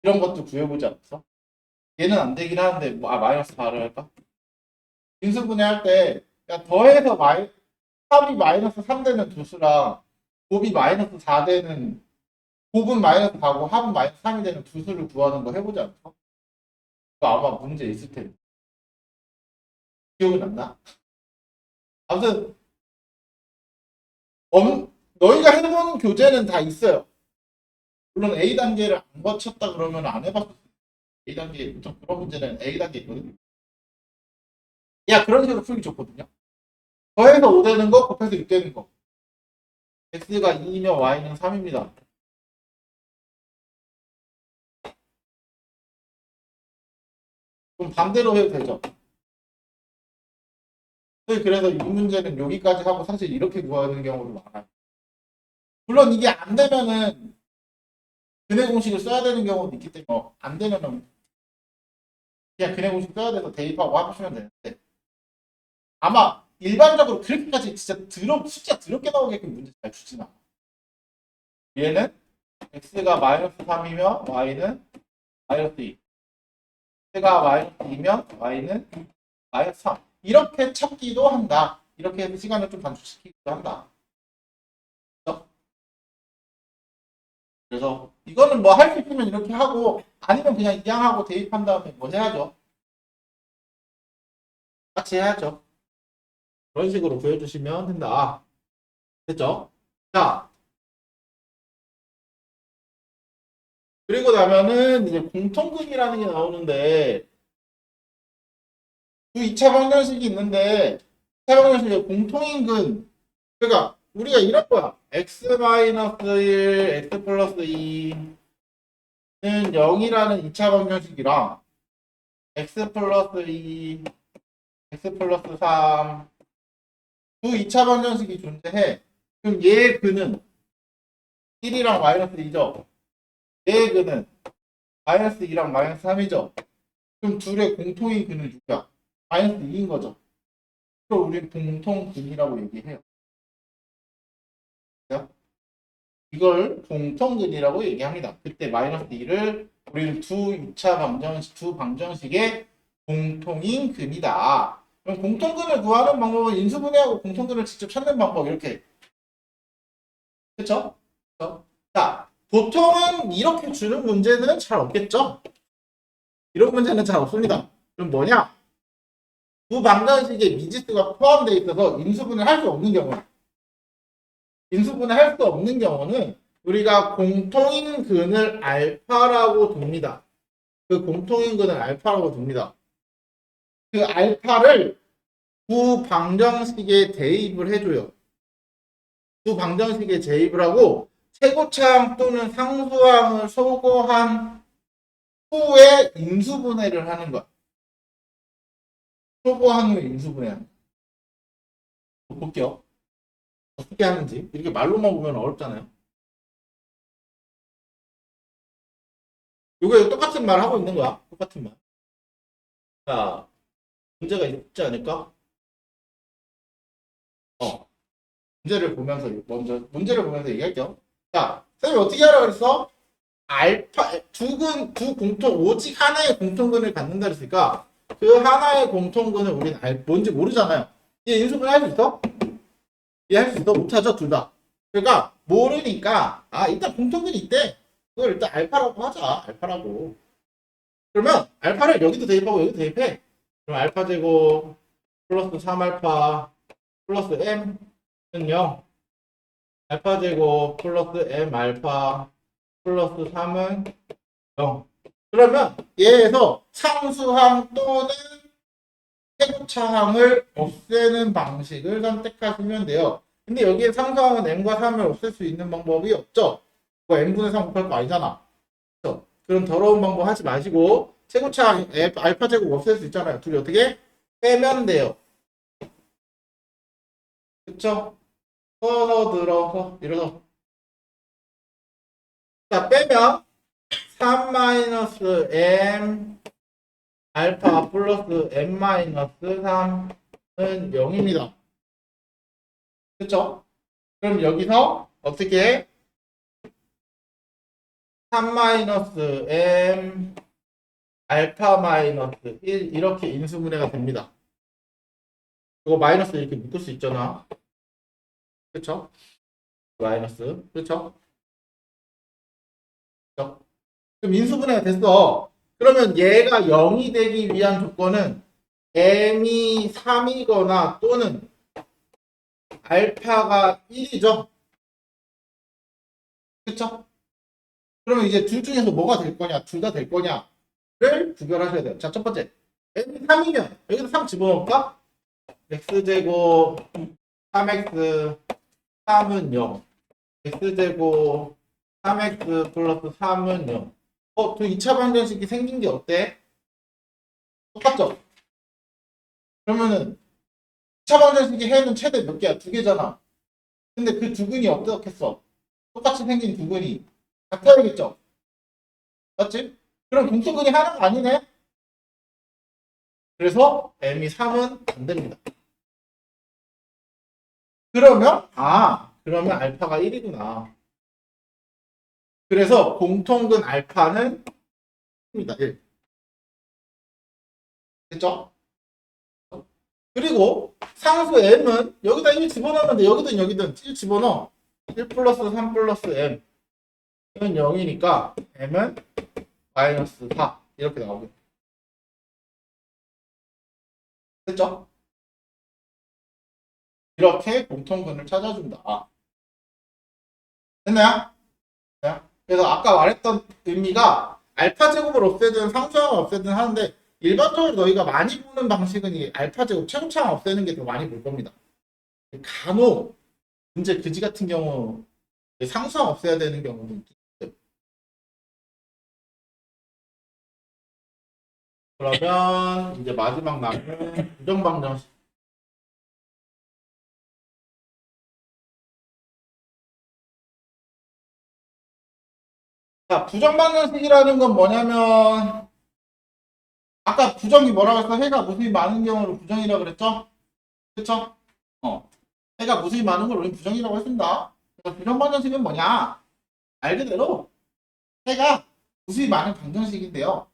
A: 이런 것도 구해보지 않았어? 얘는 안 되긴 하는데 마이너스 4를 할까? 인수분해 할 때 더해서 3이 마이너스 3 되는 두 수랑 곱이 마이너스 4 되는 곱은 마이너스 4고 합은 마이너스 3이 되는 두 수를 구하는 거 해보지 않았어? 그거 아마 문제 있을 텐데 기억이 안 나? 아무튼 너희가 해보는 교재는 다 있어요. 물론 A 단계를 안 거쳤다 그러면 안 해봤어. A 단계 좀 그런 문제는 A 단계 있거든. 야 그런 식으로 풀기 좋거든요. 더해서 5 되는 거 곱해서 6 되는 거. x가 2면 y는 3입니다. 그럼 반대로 해도 되죠. 그래서 이 문제는 여기까지 하고 사실 이렇게 구하는 경우도 많아요. 물론 이게 안 되면은 근해 공식을 써야 되는 경우도 있기 때문에 안 되면은 그냥 근해 공식 써야 돼서 대입하고 하시면 되는데 아마 일반적으로 그렇게까지 진짜 숫자 더럽게 나오게끔 문제 잘 주진 않아. 얘는 x가 마이너스 3이면 y는 마이너스 2. x가 마이너스 2면 y는 마이너스 3. 이렇게 찾기도 한다. 이렇게 해서 시간을 좀 단축시키기도 한다. 그렇죠? 그래서 이거는 뭐 할 수 있으면 이렇게 하고 아니면 그냥 이항하고 대입한 다음에 뭐 해야죠. 같이 해야죠. 그런 식으로 보여주시면 된다. 됐죠? 자, 그리고 나면은 이제 공통근이라는 게 나오는데 그 2차 방정식이 있는데 2차 방정식의 공통인근 그러니까 우리가 이럴 거야. x-1, x 플러스 2는 0이라는 2차 방정식이랑 x 플러스 2, x 플러스 3 두 2차 방정식이 존재해. 그럼 얘의 근은 1이랑 마이너스 2죠. 얘의 근은 마이너스 2랑 마이너스 3이죠. 그럼 둘의 공통인 근은 누구야? 마이너스 2인 거죠. 그럼 우리는 공통근이라고 얘기해요. 그죠? 이걸 공통근이라고 얘기합니다. 그때 마이너스 2를 우리는 두 방정식의 공통인 근이다. 그럼 공통근을 구하는 방법은 인수분해하고 공통근을 직접 찾는 방법 이렇게. 그렇죠? 자, 보통은 이렇게 주는 문제는 잘 없겠죠? 이런 문제는 잘 없습니다. 그럼 뭐냐? 두 방정식에 미지수가 포함되어 있어서 인수분해를 할 수 없는 경우. 인수분해 할 수 없는 경우는 우리가 공통인 근을 알파라고 둡니다. 그 공통인 근을 알파라고 둡니다. 그 알파를 두 방정식에 대입을 해줘요. 두 방정식에 대입을 하고 최고차항 또는 상수항을 소거한 후에 인수분해를 하는 거야. 소거한 후에 인수분해하는 거. 볼게요. 어떻게 하는지. 이렇게 말로만 보면 어렵잖아요. 이거 똑같은 말 하고 있는 거야. 똑같은 말. 자, 문제가 있지 않을까? 문제를 보면서 먼저 문제를 보면서 얘기할게요. 자, 선생님 어떻게 하라 그랬어? 알파 두 공통 오직 하나의 공통근을 갖는다 그랬으니까 그 하나의 공통근을 우리는 뭔지 모르잖아요. 얘 인수분 할 수 있어? 얘 할 수 있어? 못하죠 둘 다. 그러니까 모르니까 일단 공통근이 있대. 그걸 일단 알파라고 하자. 알파라고. 그러면 알파를 여기도 대입하고 여기도 대입해. 그럼 알파 제곱 플러스 3알파 플러스 m은 0. 알파 제곱 플러스 m 알파 플러스 3은 0. 그러면 얘에서 상수항 또는 최고차항을 없애는 방식을 선택하시면 돼요. 근데 여기에 상수항은 m과 3을 없앨 수 있는 방법이 없죠. 뭐 m분의 3 곱할 거 아니잖아. 그렇죠? 그런 더러운 방법 하지 마시고 최고차항 알파 제곱 없앨 수 있잖아요. 둘이 어떻게? 빼면 돼요. 그쵸? 서서 들어서 이래서 자 빼면 3-m 알파 플러스 m-3은 0입니다. 그쵸? 그럼 여기서 어떻게 해? 3-m 알파 마이너스 1 이렇게 인수분해가 됩니다. 이거 마이너스 이렇게 묶을 수 있잖아. 그쵸? 마이너스. 그쵸? 그쵸? 그럼 인수분해가 됐어. 그러면 얘가 0이 되기 위한 조건은 m이 3이거나 또는 알파가 1이죠. 그쵸? 그러면 이제 둘 중에서 뭐가 될 거냐, 둘 다 될 거냐를 구별하셔야 돼요. 자, 첫 번째. m이 3이면 여기서 3 집어넣을까? x제곱 3x 3은 0. x제곱 3x 플러스 3은 0. 또 2차 방정식이 생긴 게 어때? 똑같죠? 그러면은 2차 방정식의 해는 최대 몇 개야? 두 개잖아. 근데 그 두근이 어떻겠어? 똑같이 생긴 두근이 같아야겠죠? 맞지? 그럼 공통근이 하나가 아니네? 그래서 m이 3은 안 됩니다. 그러면 알파가 1이구나. 그래서 공통근 알파는 1입니다. 1. 됐죠? 그리고 상수 m은 여기다 1 집어넣으면 돼. 여기든 여기든 1 집어넣어. 1 플러스 3 플러스 m. 이건 0이니까 m은 마이너스 4. 이렇게 나오겠다. 됐죠? 이렇게 공통근을 찾아준다. 됐나요? 네? 그래서 아까 말했던 의미가 알파 제곱을 없애든 상수항을 없애든 하는데 일반적으로 너희가 많이 보는 방식은 이 알파 제곱 최고차항 없애는 게 더 많이 볼 겁니다. 간혹 문제 그지 같은 경우 상수항 없애야 되는 경우는 있어요. 그러면 이제 마지막 남은 부정방정식. 자, 부정방정식이라는 건 뭐냐면 아까 부정이 뭐라고 했어? 해가 무수히 많은 경우를 부정이라고 그랬죠? 그쵸? 해가 무수히 많은 걸 우리 부정이라고 했습니다. 그래서 부정방정식은 뭐냐? 말 그대로 해가 무수히 많은 방정식인데요.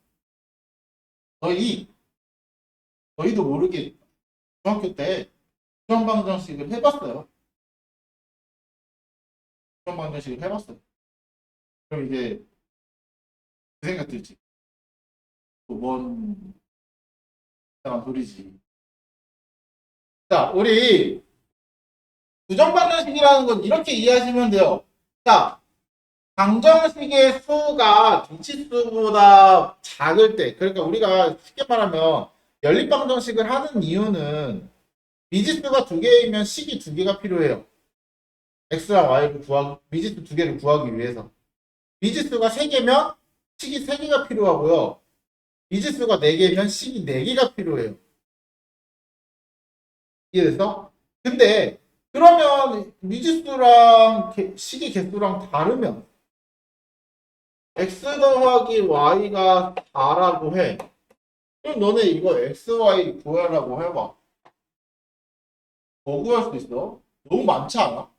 A: 너희도 모르게 중학교 때 부정방정식을 해봤어요. 부정방정식을 해봤어요. 그럼 이제 그 생각 들지. 뭔 이상한 소리지. 자, 우리 부정방정식이라는 건 이렇게 이해하시면 돼요. 자, 방정식의 수가 미치수보다 작을 때, 그러니까 우리가 쉽게 말하면 연립방정식을 하는 이유는 미지수가 두 개이면 식이 두 개가 필요해요. x랑 y를 미지수 두 개를 구하기 위해서. 미지수가 세 개면 식이 세 개가 필요하고요. 미지수가 네 개면 식이 네 개가 필요해요. 이해됐어? 근데 그러면 미지수랑 식의 개수랑 다르면 x 더하기 y가 4라고 해. 그럼 너네 이거 x, y 구하라고 해봐. 더 구할 수도 있어. 너무 많지 않아?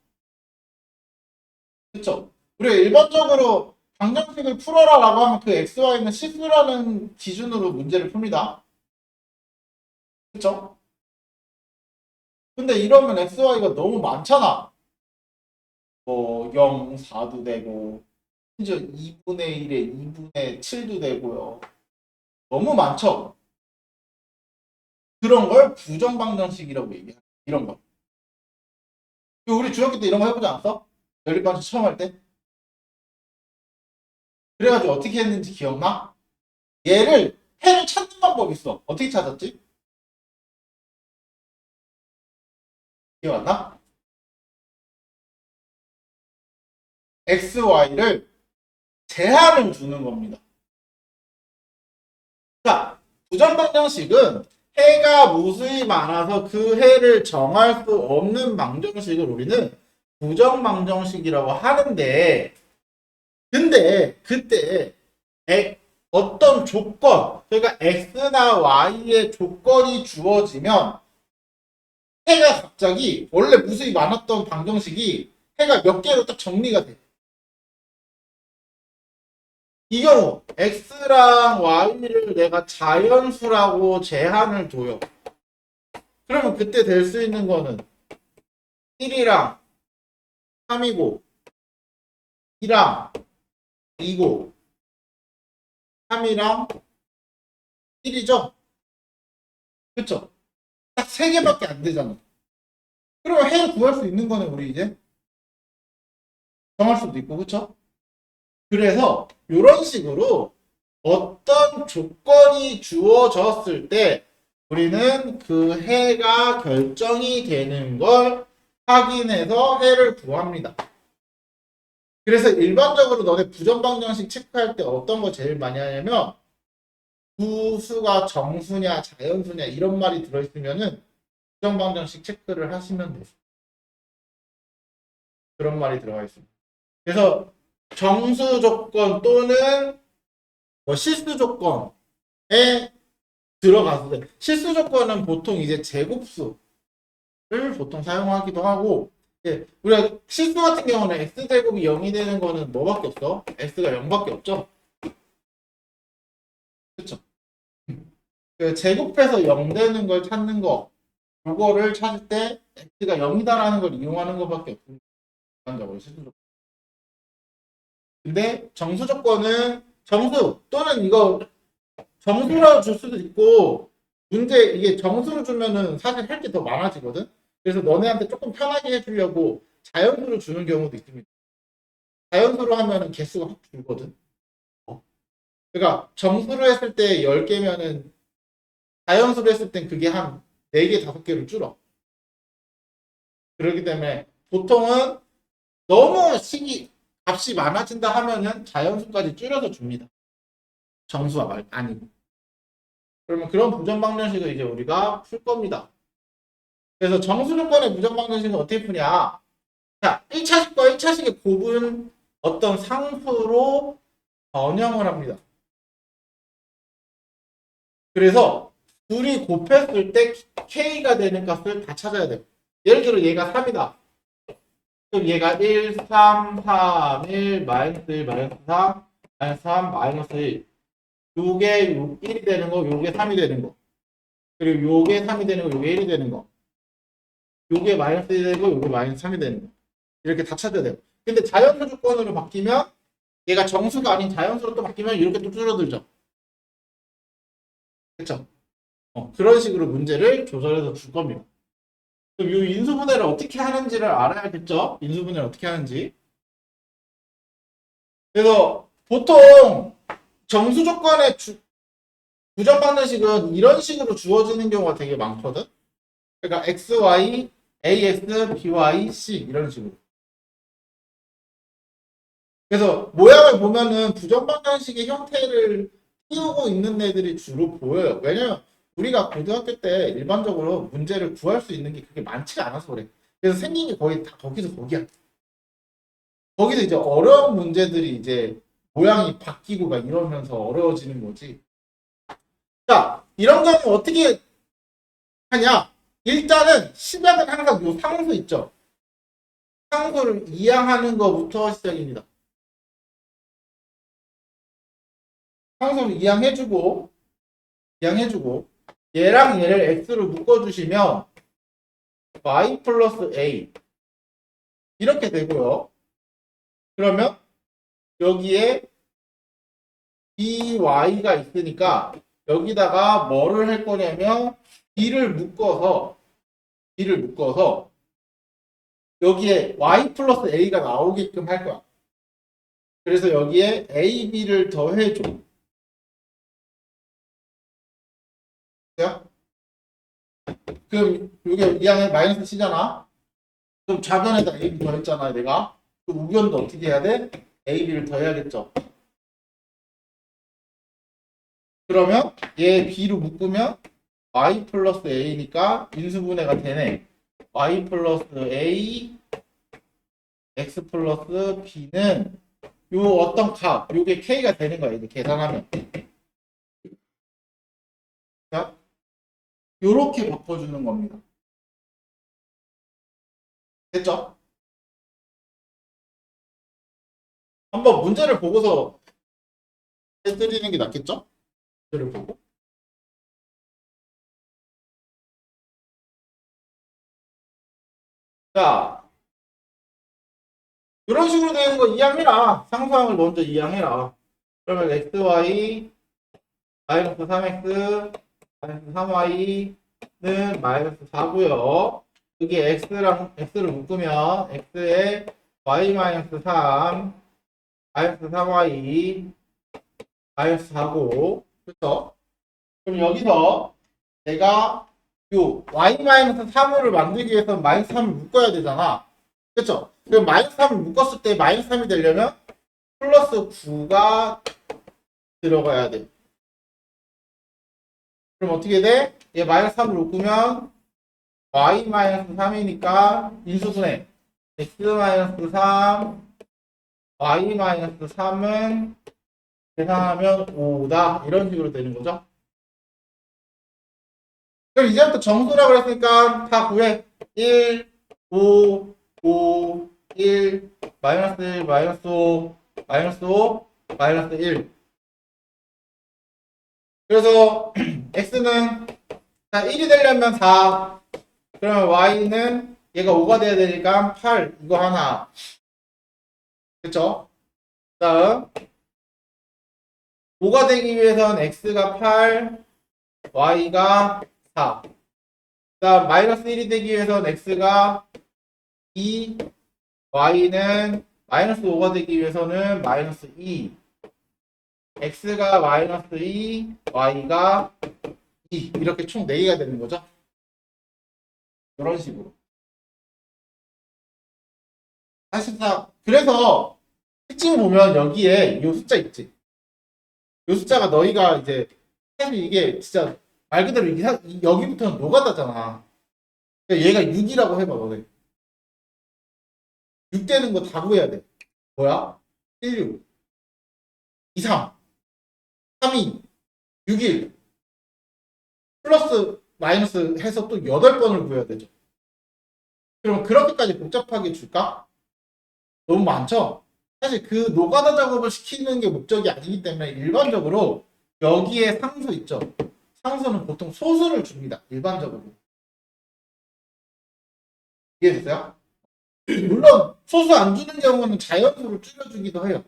A: 그쵸? 우리가 일반적으로 방정식을 풀어라라고 하면 그 xy는 실수라는 기준으로 문제를 풉니다. 그쵸? 근데 이러면 xy가 너무 많잖아. 뭐 0, 4도 되고 심지어 2분의 1에 2분의 7도 되고요. 너무 많죠? 그런 걸 부정방정식이라고 얘기해. 이런 거. 우리 중학교 때 이런 거 해보지 않았어? 연립방정 처음 할 때? 그래가지고 어떻게 했는지 기억나? 얘를 해를 찾는 방법이 있어. 어떻게 찾았지? 기억 안 나? x, y를 제한을 주는 겁니다. 자, 부정방정식은 해가 무수히 많아서 그 해를 정할 수 없는 방정식을 우리는 부정방정식이라고 하는데, 근데 그때 어떤 조건, 그러니까 x나 y의 조건이 주어지면 해가 갑자기 원래 무수히 많았던 방정식이 해가 몇 개로 딱 정리가 돼. 이 경우 x랑 y를 내가 자연수라고 제한을 둬요. 그러면 그때 될 수 있는 거는 1이랑 3이고 2랑 2고 3이랑 1이죠? 그쵸? 딱 3개밖에 안 되잖아. 그러면 해를 구할 수 있는 거네 우리 이제. 정할 수도 있고 그쵸? 그래서 이런 식으로 어떤 조건이 주어졌을 때 우리는 그 해가 결정이 되는 걸 확인해서 해를 구합니다. 그래서 일반적으로 너네 부정방정식 체크할 때 어떤 거 제일 많이 하냐면 부수가 정수냐 자연수냐 이런 말이 들어있으면은 부정방정식 체크를 하시면 돼요. 그런 말이 들어가 있습니다. 그래서 정수 조건 또는 뭐 실수 조건에 들어갔을 때 실수 조건은 보통 이제 제곱수를 보통 사용하기도 하고 우리가 실수 같은 경우는 x제곱이 0이 되는 거는 뭐밖에 없어? x가 0밖에 없죠? 그쵸? 그 제곱해서 0 되는 걸 찾는 거 그거를 찾을 때 x가 0이다라는 걸 이용하는 것밖에 없습니다. 일반적으로 실수 조건. 근데 정수 조건은 정수 또는 이거 정수라고 줄 수도 있고 문제 이게 정수로 주면은 사실 할 게 더 많아지거든. 그래서 너네한테 조금 편하게 해주려고 자연수로 주는 경우도 있습니다. 자연수로 하면은 개수가 확 줄거든. 그러니까 정수로 했을 때 10개면은 자연수로 했을 땐 그게 한 4개, 5개로 줄어. 그렇기 때문에 보통은 너무 값이 많아진다 하면은 자연수까지 줄여서 줍니다. 정수와 아니고. 그러면 그런 부정방정식을 이제 우리가 풀 겁니다. 그래서 정수 조건의 부정방정식은 어떻게 푸냐? 자, 1차식과 1차식의 곱은 어떤 상수로 변형을 합니다. 그래서 둘이 곱했을 때 k가 되는 값을 다 찾아야 돼요. 예를 들어 얘가 3이다. 그럼 얘가 1, 3, 3, 1, 마이너스 1, 마이너스 3, 마이너스 3, 마이너스 1. 요게 1이 되는 거, 요게 3이 되는 거. 그리고 요게 3이 되는 거, 요게 1이 되는 거. 요게 마이너스 1이 되는 거, 요게 마이너스 3이 되는 거. 이렇게 다 찾아야 돼요. 근데 자연수 조건으로 바뀌면 얘가 정수가 아닌 자연수로 또 바뀌면 이렇게 또 줄어들죠. 그렇죠? 그런 식으로 문제를 조절해서 줄 겁니다. 그럼 이 인수분해를 어떻게 하는지를 알아야겠죠? 인수분해를 어떻게 하는지. 그래서 보통 정수 조건의 부정받는 식은 이런 식으로 주어지는 경우가 되게 많거든. 그러니까 x, y, ax, by, c 이런 식으로. 그래서 모양을 보면은 부정방정식의 형태를 띄우고 있는 애들이 주로 보여요. 왜냐면 우리가 고등학교 때 일반적으로 문제를 구할 수 있는 게 그렇게 많지가 않아서 그래. 그래서 생긴 게 거의 다 거기서 거기야. 거기서 이제 어려운 문제들이 이제 모양이 바뀌고 막 이러면서 어려워지는 거지. 자, 이런 경우 어떻게 하냐? 일단은 시작은 항상 요 상수 있죠. 상수를 이항하는 것부터 시작입니다. 상수를 이항해주고 얘랑 얘를 x로 묶어주시면 y 플러스 a 이렇게 되고요. 그러면 여기에 by가 있으니까 여기다가 뭐를 할 거냐면 b를 묶어서 여기에 y 플러스 a가 나오게끔 할 거야. 그래서 여기에 a, b를 더해줘. 그럼 여기 이항에 마이너스 c잖아. 그럼 좌변에다 a, b 더했잖아 내가. 그럼 우변도 어떻게 해야 돼? a, b를 더해야겠죠. 그러면 얘 b로 묶으면 y 플러스 a니까 인수분해가 되네. y 플러스 a x 플러스 b는 요 어떤 값, 요게 k가 되는 거야. 이제 계산하면. 자, 요렇게 바꿔주는 겁니다. 됐죠? 한번 문제를 보고서 해드리는 게 낫겠죠? 문제를 보고. 자, 이런 식으로 되는 거 이항해라. 상수항을 먼저 이항해라. 그러면 xy 마이너스 3x 마이너스 3y는 마이너스 4고요. 여기 x랑 x를 묶으면 x에 y 마이너스 3 마이너스 3y 마이너스 4고 그렇죠? 그럼 여기서 내가 요 y 마이너스 3을 만들기 위해서는 마이너스 3을 묶어야 되잖아. 그렇죠? 그럼 마이너스 3을 묶었을 때 마이너스 3이 되려면 플러스 9가 들어가야 돼. 그럼 어떻게 돼? 얘 마이너스 3을 묶으면 y 마이너스 3이니까 인수분해 x 마이너스 3 y 마이너스 3은 계산하면 5다 이런 식으로 되는 거죠. 그럼 이제부터 정수라고 했으니까 다 구해. 1, 5, 5, 1, 마이너스 1, 마이너스 5, 마이너스 5, 마이너스 1. 그래서 x는 자 1이 되려면 4. 그러면 y는 얘가 5가 돼야 되니까 8. 이거 하나. 그쵸? 다음 5가 되기 위해서는 x가 8, y가 4. 다음 마이너스 1이 되기 위해서는 x가 2, y는 마이너스 5가 되기 위해서는 마이너스 2. x가 마이너스 2, y가 2. 이렇게 총 4개가 되는 거죠. 이런 식으로. 사실상 그래서 특징을 보면 여기에 이 숫자 있지. 이 숫자가 너희가 이제 사실 이게 진짜 말 그대로 여기부터는 노가다잖아. 그러니까 얘가 6이라고 해봐 너네. 6 되는 거 다 구해야 돼. 뭐야? 16, 23, 32, 61 플러스 마이너스 해서 또 8번을 구해야 되죠. 그럼 그렇게까지 복잡하게 줄까? 너무 많죠? 사실 그 노가다 작업을 시키는 게 목적이 아니기 때문에 일반적으로 여기에 상수 있죠. 상수는 보통 소수를 줍니다. 일반적으로. 이해됐어요? 물론 소수 안 주는 경우는 자연수로 줄여주기도 해요.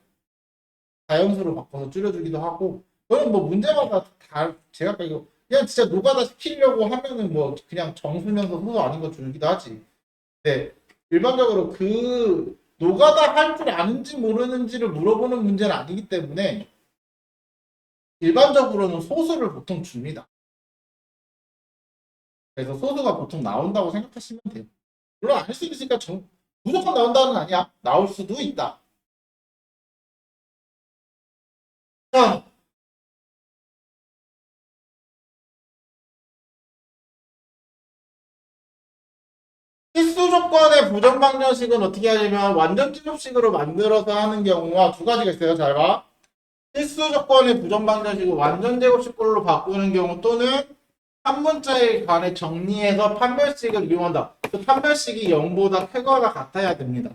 A: 자연수로 바꿔서 줄여주기도 하고 그건 뭐 문제마다 다 제가 이거 그냥 진짜 노가다 시키려고 하면은 뭐 그냥 정수면서 소수 아닌 거 줄기도 하지. 근데 일반적으로 그 노가다 할 줄 아는지 모르는지를 물어보는 문제는 아니기 때문에 일반적으로는 소수를 보통 줍니다. 그래서 소수가 보통 나온다고 생각하시면 돼요. 물론 안 할 수 있으니까 무조건 나온다는 아니야. 나올 수도 있다. 자, 필수 조건의 부정 방정식은 어떻게 하냐면 완전 제곱식으로 만들어서 하는 경우가 두 가지가 있어요. 잘 봐. 필수 조건의 부정 방정식을 완전 제곱식으로 바꾸는 경우 또는 한 문자에 관해 정리해서 판별식을 이용한다. 그 판별식이 0보다 크거나 같아야 됩니다.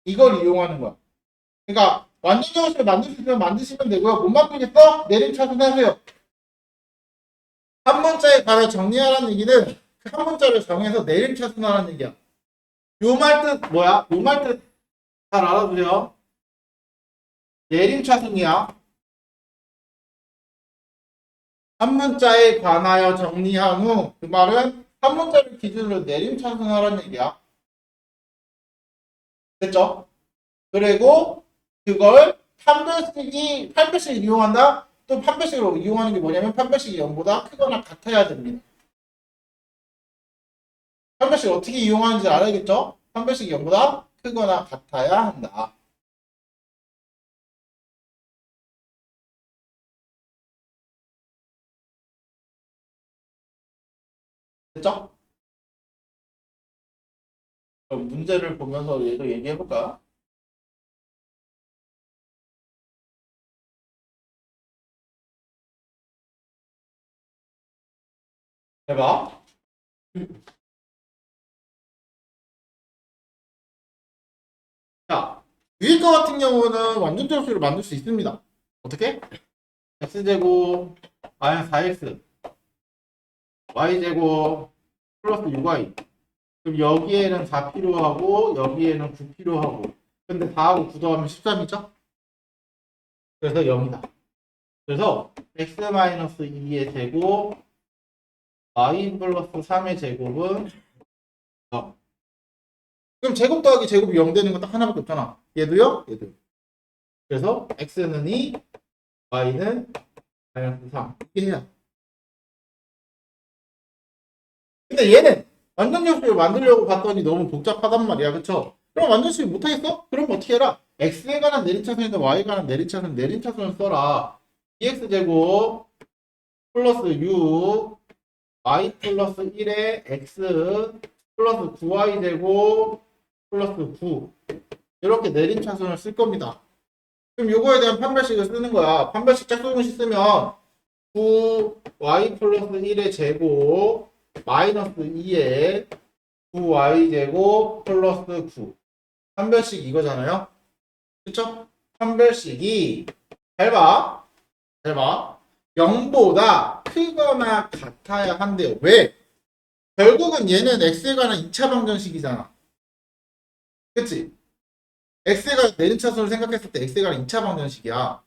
A: 이걸 이용하는 거야. 그러니까 완전 정식을 만들 수 있으면 만드시면 되고요. 못 만들겠어? 내림차순 하세요. 한 문자에 관해 정리하라는 얘기는 그 한 문자를 정해서 내림차순하라는 얘기야. 요 말 뜻 뭐야? 요 말 뜻 잘 알아두세요. 내림차순이야. 한 문자에 관하여 정리한 후 그 말은 한 문자를 기준으로 내림차순하라는 얘기야. 됐죠? 그리고 그걸 판별식을 이용한다? 또 판별식으로 이용하는 게 뭐냐면 판별식이 0보다 크거나 같아야 됩니다. 판별식 어떻게 이용하는지 알아야겠죠? 판별식이 0보다 크거나 같아야 한다. 됐죠? 그럼 문제를 보면서 얘도 얘기해볼까? 해봐. 자, 위에 거 같은 경우는 완전 정수를 만들 수 있습니다. 어떻게? x제곱 마이너스 4x y제곱 플러스 6y. 그럼 여기에는 4 필요하고 여기에는 9 필요하고. 근데 4하고 9 더하면 13이죠? 그래서 0이다. 그래서 x-2의 제곱 y 플러스 3의 제곱은 0. 그럼 제곱 더하기 제곱이 0 되는 건 딱 하나밖에 없잖아. 얘도요? 얘도. 그래서 x는 2, y는 마이너스 3. 이렇게 해야. 근데 얘는 완전정수를 만들려고 봤더니 너무 복잡하단 말이야. 그쵸? 그럼 완전식 못하겠어? 그럼 어떻게 해라? x에 관한 내림차순인데 y에 관한 내림차순을 써라. 2x제곱 플러스 6 y 플러스 1에 x 플러스 9y제곱 플러스 9 이렇게 내림차순을 쓸 겁니다. 그럼 요거에 대한 판별식을 쓰는 거야. 판별식 짝수공식 쓰면 9y 플러스 1의 제곱 마이너스 2에 9y제곱 플러스 9 판별식 이거잖아요. 그쵸? 판별식이 잘 봐. 잘 봐. 0보다 크거나 같아야 한대요. 왜? 결국은 얘는 x에 관한 2차 방정식이잖아. 그치? x에 관한 내림차순을 생각했을 때 x에 관한 2차 방정식이야.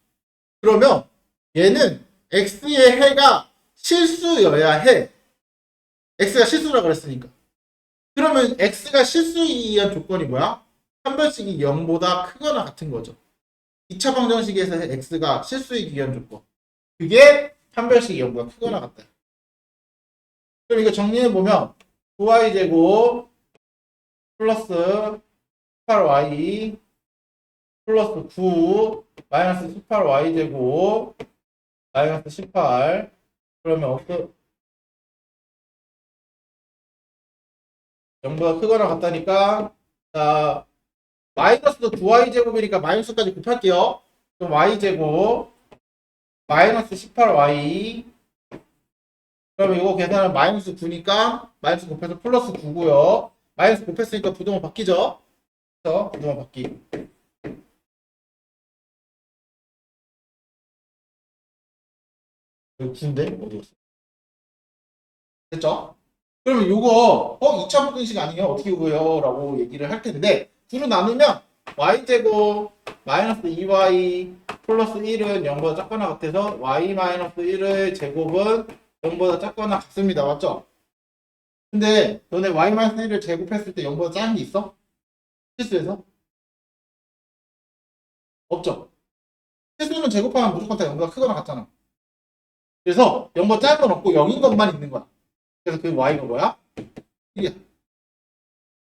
A: 그러면 얘는 x의 해가 실수여야 해. x가 실수라 그랬으니까. 그러면 x가 실수이기 위한 조건이 뭐야? 판별식이 0보다 크거나 같은 거죠. 2차 방정식에서 x가 실수이기 위한 조건. 그게 판별식이 0보다 크거나 같다. 그럼 이거 정리해보면 9y제곱 플러스 18y 플러스 9 마이너스 18y제곱 마이너스 18 그러면 0보다 크거나 같다니까 자 마이너스 9y제곱이니까 마이너스까지 곱할게요. 그럼 y제곱 마이너스 18y 그럼 이거 계산하면 마이너스 9니까 마이너스 곱해서 플러스 9고요. 마이너스 곱했으니까 부동호 바뀌죠? 그래서 부동호 바뀌. 여기 9인데? 어디 갔어? 됐죠? 그러면 이거 2차 방정식 아니에요? 어떻게 구해요? 라고 얘기를 할 텐데 9로 나누면 y제곱 마이너스 2y 플러스 1은 0보다 작거나 같아서 y 마이너스 1의 제곱은 0보다 작거나 같습니다. 맞죠? 근데 너네 y 마이너스 1을 제곱했을 때 0보다 작은 게 있어? 실수해서? 없죠? 실수는 제곱하면 무조건 다 0보다 크거나 같잖아. 그래서 0보다 작은 건 없고 0인 것만 있는 거야. 그래서 그 y가 뭐야? 1이야.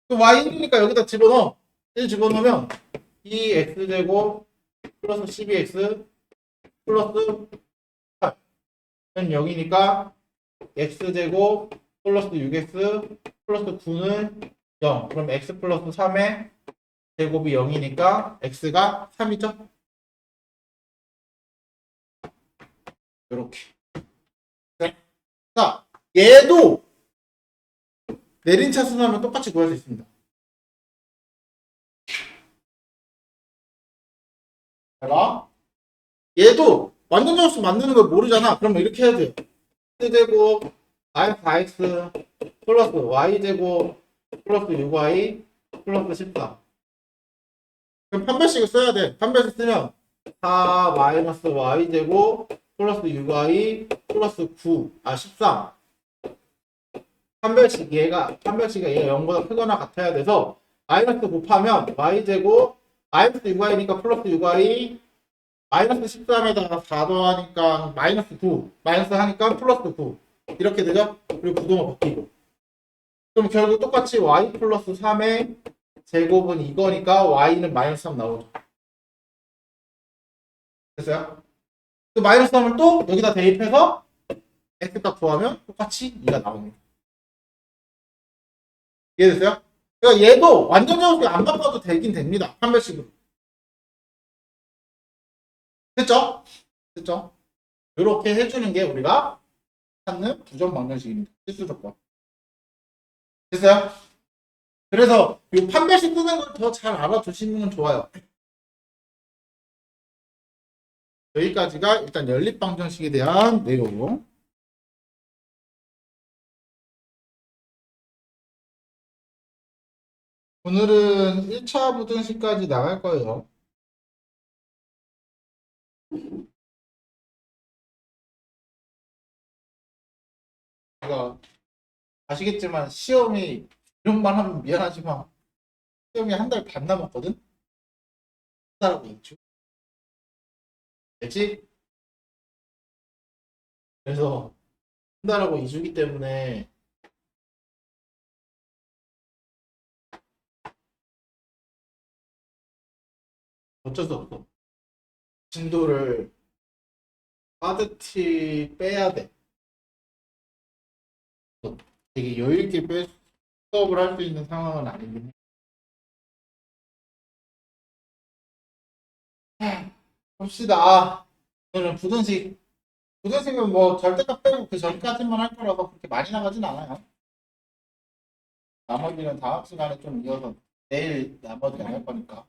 A: 그 y 1이니까 여기다 집어넣어. 1 집어넣으면 2x제곱 플러스 12x 플러스 8은 0이니까 x제곱 플러스 6x 플러스 9는 0. 그럼 x 플러스 3의 제곱이 0이니까 x가 3이죠? 이렇게. 얘도 내린 차순하면 똑같이 구할 수 있습니다. 봐봐. 얘도 완전 정수 만드는 걸 모르잖아. 그러면 이렇게 해야 돼. x제곱 alpha x 플러스 y제곱 플러스 6y 플러스 14. 그럼 판별식을 써야 돼. 판별식 쓰면 4 마이너스 y제곱 플러스 6y 플러스 13. 판별식이 얘가 0보다 크거나 같아야 돼서 마이너스 곱하면 y제곱 마이너스 6y니까 플러스 6y 마이너스 13에다가 4 더하니까 마이너스 9 마이너스 하니까 플러스 9 이렇게 되죠? 그리고 부동호 바뀌고 그럼 결국 똑같이 y 플러스 3의 제곱은 이거니까 y는 마이너스 3 나오죠. 됐어요? 그 마이너스 3을 또 여기다 대입해서 x값 구하면 똑같이 2가 나옵니다. 이해됐어요? 그러니까 얘도 완전 정수 안 바꿔도 되긴 됩니다. 판별식으로. 됐죠? 됐죠? 이렇게 해주는 게 우리가 찾는 부정 방정식입니다. 실수 조건. 됐어요? 그래서 이 판별식 쓰는 걸 더 잘 알아두시는 건 좋아요. 여기까지가 일단 연립방정식에 대한 내용. 오늘은 1차 부등식까지 나갈 거예요. 제가 아시겠지만 시험이 이런 말 하면 미안하지만 시험이 한 달 반 남았거든? 한 달하고 2주? 알지? 그래서 한 달하고 2주기 때문에 어쩔 수 없어. 진도를 빠듯이 빼야 돼. 되게 여유있게 수업을 할 수 있는 상황은 아니긴 해. 봅시다. 오늘은 부등식은 뭐 절대값 빼고 그 전까지만 할 거라서 그렇게 많이 나가진 않아요. 나머지는 다음 시간에 좀 이어서 내일 나머지 안 할 거니까.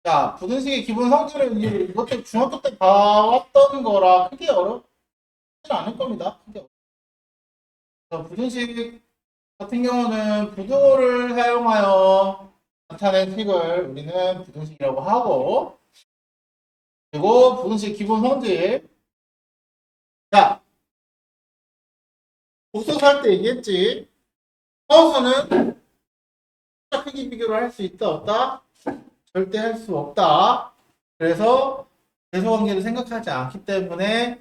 A: 자, 부등식의 기본 성질은 이것도 중학교 때 봐왔던 거라 크게 어렵지 않을 겁니다. 자, 부등식 같은 경우는 부등호를 사용하여 나타낸 식을 우리는 부등식이라고 하고, 그리고 부등식 기본 성질. 자, 복소수 할 때 얘기했지. 허수는 숫자 크기 비교를 할 수 있다 없다? 절대 할 수 없다. 그래서 배수관계를 생각하지 않기 때문에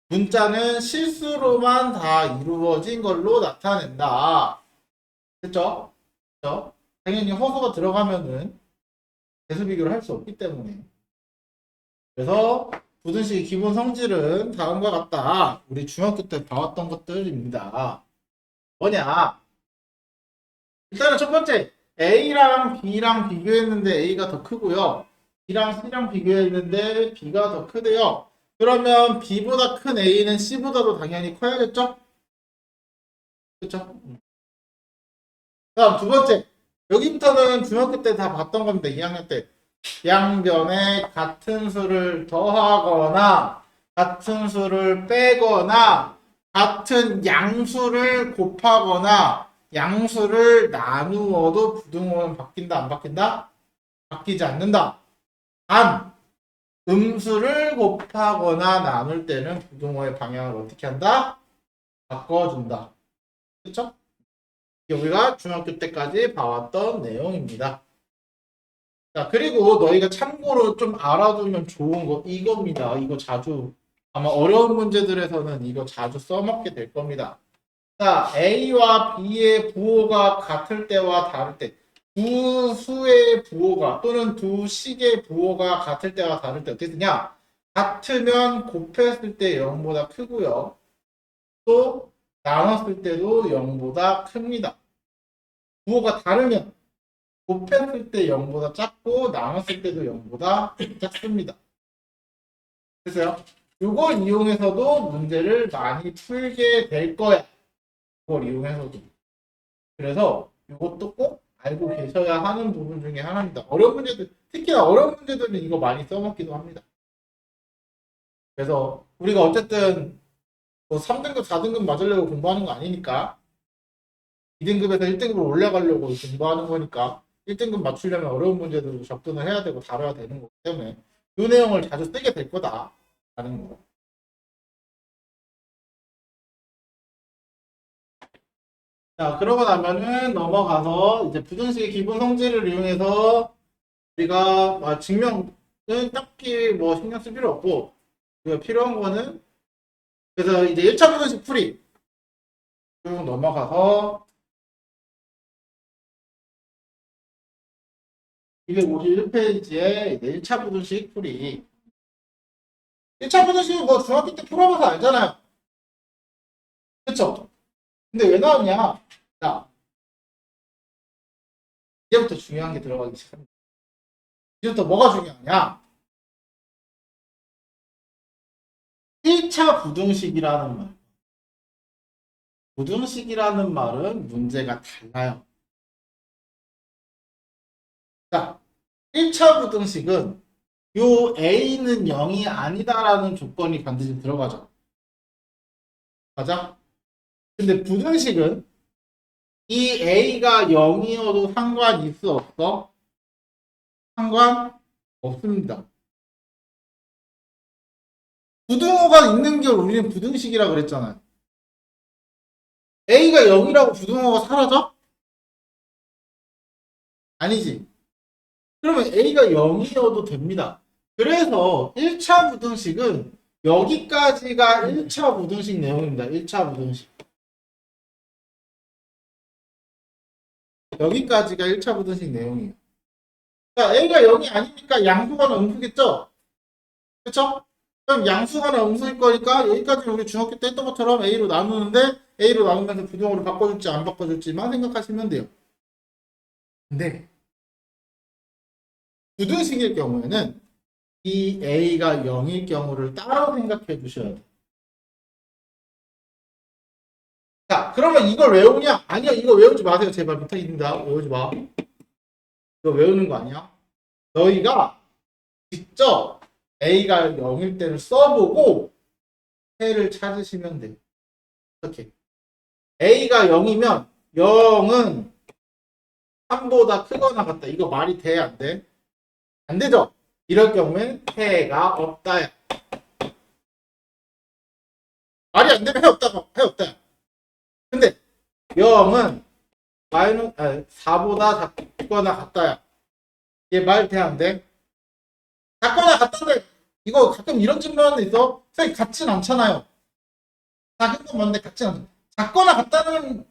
A: 문자는 실수로만 다 이루어진 걸로 나타낸다. 됐죠? 그렇죠? 당연히 허수가 들어가면은 배수 비교를 할 수 없기 때문에. 그래서 부등식의 기본 성질은 다음과 같다. 우리 중학교 때 봐왔던 것들입니다. 뭐냐? 일단은 첫 번째 A랑 B랑 비교했는데 A가 더 크고요. B랑 C랑 비교했는데 B가 더 크대요. 그러면 B보다 큰 A는 C보다도 당연히 커야겠죠? 그렇죠? 다음 두 번째. 여기부터는 중학교 때 다 봤던 겁니다. 2학년 때. 양변에 같은 수를 더하거나 같은 수를 빼거나 같은 양수를 곱하거나 양수를 나누어도 부등호는 바뀐다 안 바뀐다? 바뀌지 않는다. 단 음수를 곱하거나 나눌 때는 부등호의 방향을 어떻게 한다? 바꿔준다. 그렇죠? 이게 우리가 중학교 때까지 봐왔던 내용입니다. 자, 그리고 너희가 참고로 좀 알아두면 좋은 거 이겁니다. 이거 자주 아마 어려운 문제들에서는 이거 자주 써먹게 될 겁니다. 자, A와 B의 부호가 같을 때와 다를 때, 두 수의 부호가 또는 두 식의 부호가 같을 때와 다를 때 어떻게 되냐? 같으면 곱했을 때 0보다 크고요. 또 나눴을 때도 0보다 큽니다. 부호가 다르면 곱했을 때 0보다 작고 나눴을 때도 0보다 작습니다. 됐어요? 이 이걸 이용해서도 문제를 많이 풀게 될 거야. 이걸 이용해서도. 그래서 이것도 꼭 알고 계셔야 하는 부분 중에 하나입니다. 어려운 문제들, 특히나 어려운 문제들은 이거 많이 써먹기도 합니다. 그래서 우리가 어쨌든 뭐 3등급, 4등급 맞으려고 공부하는 거 아니니까 2등급에서 1등급으로 올라가려고 공부하는 거니까 1등급 맞추려면 어려운 문제들도 접근을 해야 되고 다뤄야 되는 거기 때문에 이 내용을 자주 쓰게 될 거다라는 거. 자, 그러고 나면은 넘어가서 이제 부등식의 기본 성질을 이용해서 우리가 증명은 딱히 뭐 신경 쓸 필요 없고 우리가 필요한 거는 그래서 이제 1차 부등식 풀이 쭉 넘어가서 251페이지에 1차 부등식 풀이 1차 부등식 뭐 중학교 때 풀어봐서 알잖아요. 그쵸? 근데 왜 나오냐? 자, 이제부터 중요한 게 들어가기 시작합니다. 이제부터 뭐가 중요하냐? 1차 부등식이라는 말. 부등식이라는 말은 문제가 달라요. 자, 1차 부등식은 요 A는 0이 아니다라는 조건이 반드시 들어가죠. 맞아? 근데 부등식은 이 A가 0이어도 상관 있어 없어? 상관 없습니다. 부등호가 있는 게 우리는 부등식이라 그랬잖아요. A가 0이라고 부등호가 사라져? 아니지. 그러면 A가 0이어도 됩니다. 그래서 1차 부등식은 여기까지가 1차 부등식 내용입니다. 1차 부등식. 여기까지가 1차 부등식 내용이에요. 자, A가 0이 아니니까 양수거나 음수겠죠? 그쵸? 그럼 양수거나 음수일 거니까 여기까지 우리 중학교 때 했던 것처럼 A로 나누는데 A로 나누면서 부등호를 바꿔줄지 안 바꿔줄지만 생각하시면 돼요. 근데 부등식일 경우에는 이 A가 0일 경우를 따로 생각해 주셔야 돼요. 자, 그러면 이걸 외우냐? 아니야, 이거 외우지 마세요. 제발 부탁드립니다. 외우지 마. 이거 외우는 거 아니야? 너희가 직접 A가 0일 때를 써보고 해를 찾으시면 돼요. 어떻게? A가 0이면 0은 3보다 크거나 같다. 이거 말이 돼? 안 돼? 안 되죠? 이럴 경우엔 해가 없다. 말이 안 되면 해 없다. 해 없다. 근데 0은 4보다 작거나 같다야. 얘 말 돼? 안 돼? 작거나 같은데 이거 가끔 이런 질문하는 있어. 선생님 같진 않잖아요. 작은 건 맞는데 같진 않아. 작거나 같다는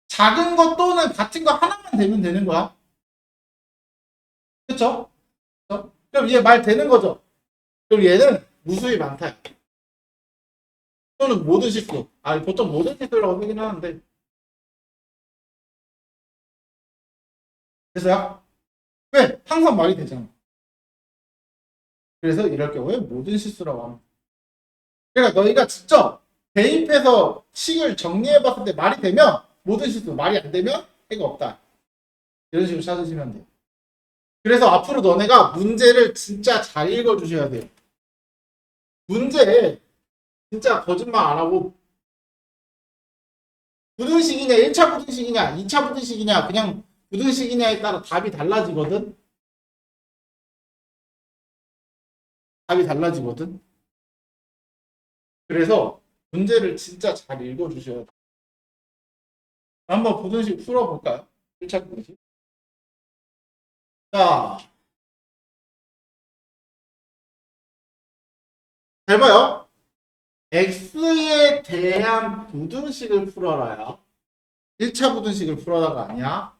A: 작은 것 또는 같은 거 하나만 되면 되는 거야. 그쵸? 그럼 얘 말 되는 거죠. 그럼 얘는 무수히 많다. 또는 모든 실수. 보통 모든 실수라고 쓰긴 하는데. 그래서요? 왜? 항상 말이 되잖아. 그래서 이럴 경우에 모든 실수라고 합니다. 그러니까 너희가 직접 대입해서 식을 정리해봤을 때 말이 되면 모든 실수, 말이 안 되면 해가 없다. 이런 식으로 찾으시면 돼요. 그래서 앞으로 너네가 문제를 진짜 잘 읽어주셔야 돼요. 문제에 진짜 거짓말 안 하고 부등식이냐, 1차 부등식이냐, 2차 부등식이냐, 그냥 부등식이냐에 따라 답이 달라지거든. 답이 달라지거든. 그래서 문제를 진짜 잘 읽어주셔야 돼요. 한번 부등식 풀어볼까요? 1차 부등식. 자, 잘 봐요. x에 대한 부등식을 풀어라야 1차 부등식을 풀어라가 아니야.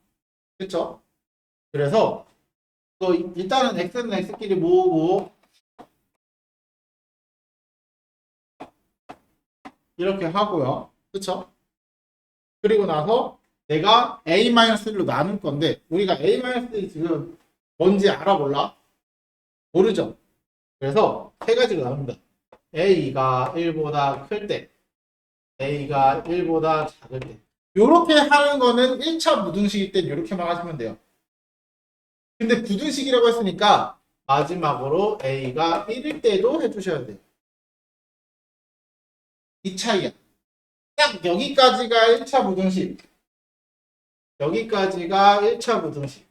A: 그쵸? 그래서 또 일단은 x는 x끼리 모으고 이렇게 하고요. 그쵸? 그리고 나서 내가 a-1로 나눌 건데 우리가 a-1이 지금 뭔지 알아볼라? 모르죠? 그래서 세 가지로 나눕니다. A가 1보다 클 때, A가 1보다 작을 때. 요렇게 하는 거는 1차 부등식일 땐 요렇게만 하시면 돼요. 근데 부등식이라고 했으니까 마지막으로 A가 1일 때도 해주셔야 돼요. 이 차이야. 딱 여기까지가 1차 부등식. 여기까지가 1차 부등식.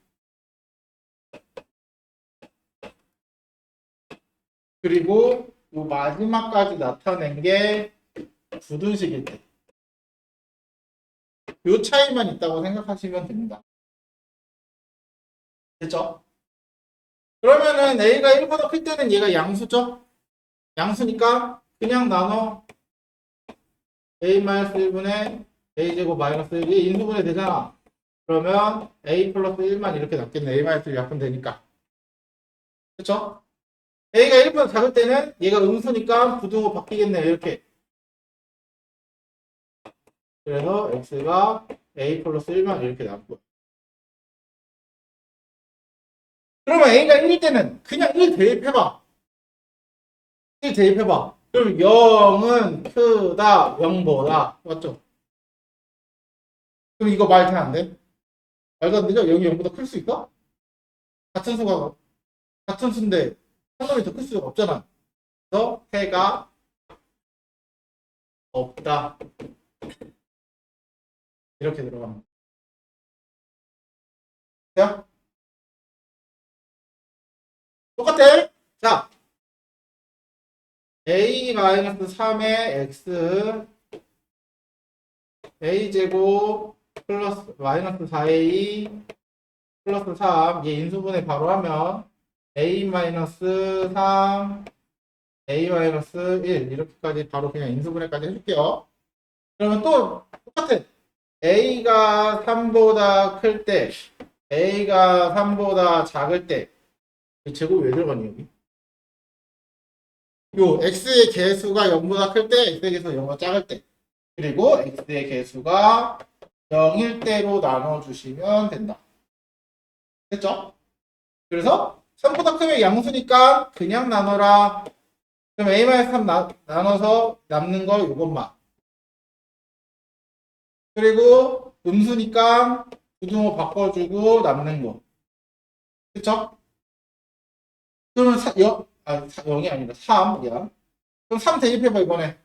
A: 그리고 요 마지막까지 나타낸 게 부등식일 때. 요 차이만 있다고 생각하시면 됩니다. 됐죠? 그러면은 A가 1보다 클 때는 얘가 양수죠? 양수니까 그냥 나눠 A-1분의 A제곱 마이너스 1이 인수분해 되잖아. 그러면 A 플러스 1만 이렇게 남겠네. A-1 약분 되니까. 그쵸? A가 1보다 작을 때는 얘가 음수니까 부등호 바뀌겠네. 이렇게. 그래서 X가 A 플러스 1만 이렇게 남고. 그러면 A가 1일 때는 그냥 1 대입해봐. 1 대입해봐. 그럼 0은 크다 0보다. 맞죠? 그럼 이거 말 돼 안 돼? 말도 안 되죠? 0이 0보다 클 수 있어? 같은 수가 같은 수인데 상점이 더 클 수가 없잖아. 그래서 해가 없다. 이렇게 들어갑니다. 자, 똑같아. 자, A-3의 X A제곱 플러스 마이너스 4A 플러스 3 얘 인수분해 바로 하면 A-3 A-1 이렇게까지 바로 그냥 인수분해까지 해줄게요. 그러면 또 똑같아. A가 3보다 클 때, A가 3보다 작을 때, 제곱 왜 들어가니 여기? 요 X의 개수가 0보다 클 때, X의 개수가 0보다 작을 때, 그리고 X의 개수가 0일 때로 나눠주시면 된다. 됐죠? 그래서 3보다 크면 양수니까 그냥 나눠라. 그럼 A-3 나눠서 남는 거 요것만. 그리고 음수니까 부등호 바꿔주고 남는 거. 그쵸? 그러면 0이 아니라 3. 야. 그럼 3 대입해봐, 이번에.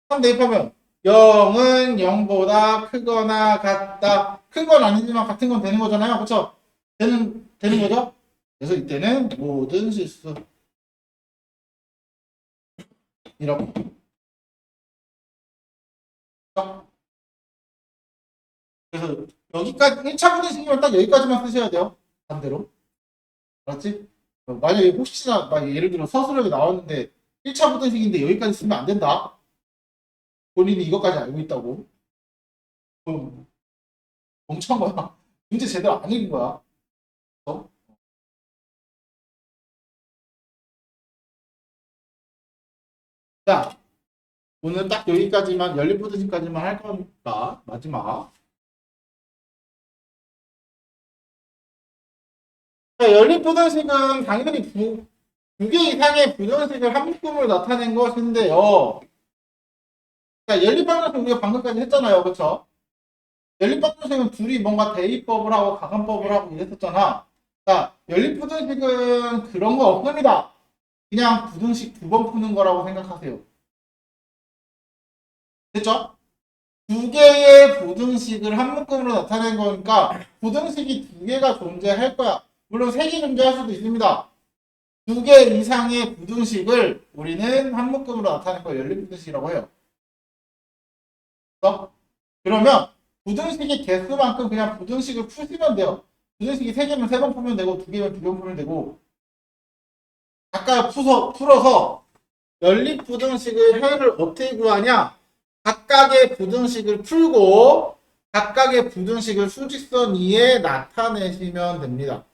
A: 3 대입하면 0은 0보다 크거나 같다. 큰 건 아니지만 같은 건 되는 거잖아요. 그쵸? 되는 거죠? 그래서 이때는 모든 실수. 이렇게. 그래서 여기까지 1차 부등식이면 딱 여기까지만 쓰셔야 돼요. 반대로. 알았지? 만약에 혹시나 막 예를 들어 서술형이 나왔는데 1차 부등식인데 여기까지 쓰면 안 된다. 본인이 이것까지 알고 있다고. 그럼 멍청한 거야. 문제 제대로 안 읽은 거야. 어? 자, 오늘 딱 여기까지만 연립 부등식까지만 할 거니까 마지막. 자, 연립 부등식은 당연히 두 개 이상의 부등식을 한 묶음으로 나타낸 것인데요. 자, 연립방정식 우리가 방금까지 했잖아요. 그쵸? 연립방정식은 둘이 뭔가 대입법을 하고 가감법을 하고 이랬었잖아. 자, 연립부등식은 그런 거 없습니다. 그냥 부등식 두 번 푸는 거라고 생각하세요. 됐죠? 두 개의 부등식을 한 묶음으로 나타낸 거니까 부등식이 두 개가 존재할 거야. 물론 세 개 존재할 수도 있습니다. 두 개 이상의 부등식을 우리는 한 묶음으로 나타낸 거 연립부등식이라고 해요. 그래서 그러면 부등식의 개수만큼 그냥 부등식을 푸시면 돼요. 부등식이 세 개면 세 번 풀면 되고 두 개면 두 번 풀면 되고 아까 풀어서 연립부등식의 해를 어떻게 구하냐? 각각의 부등식을 풀고 각각의 부등식을 수직선 위에 나타내시면 됩니다.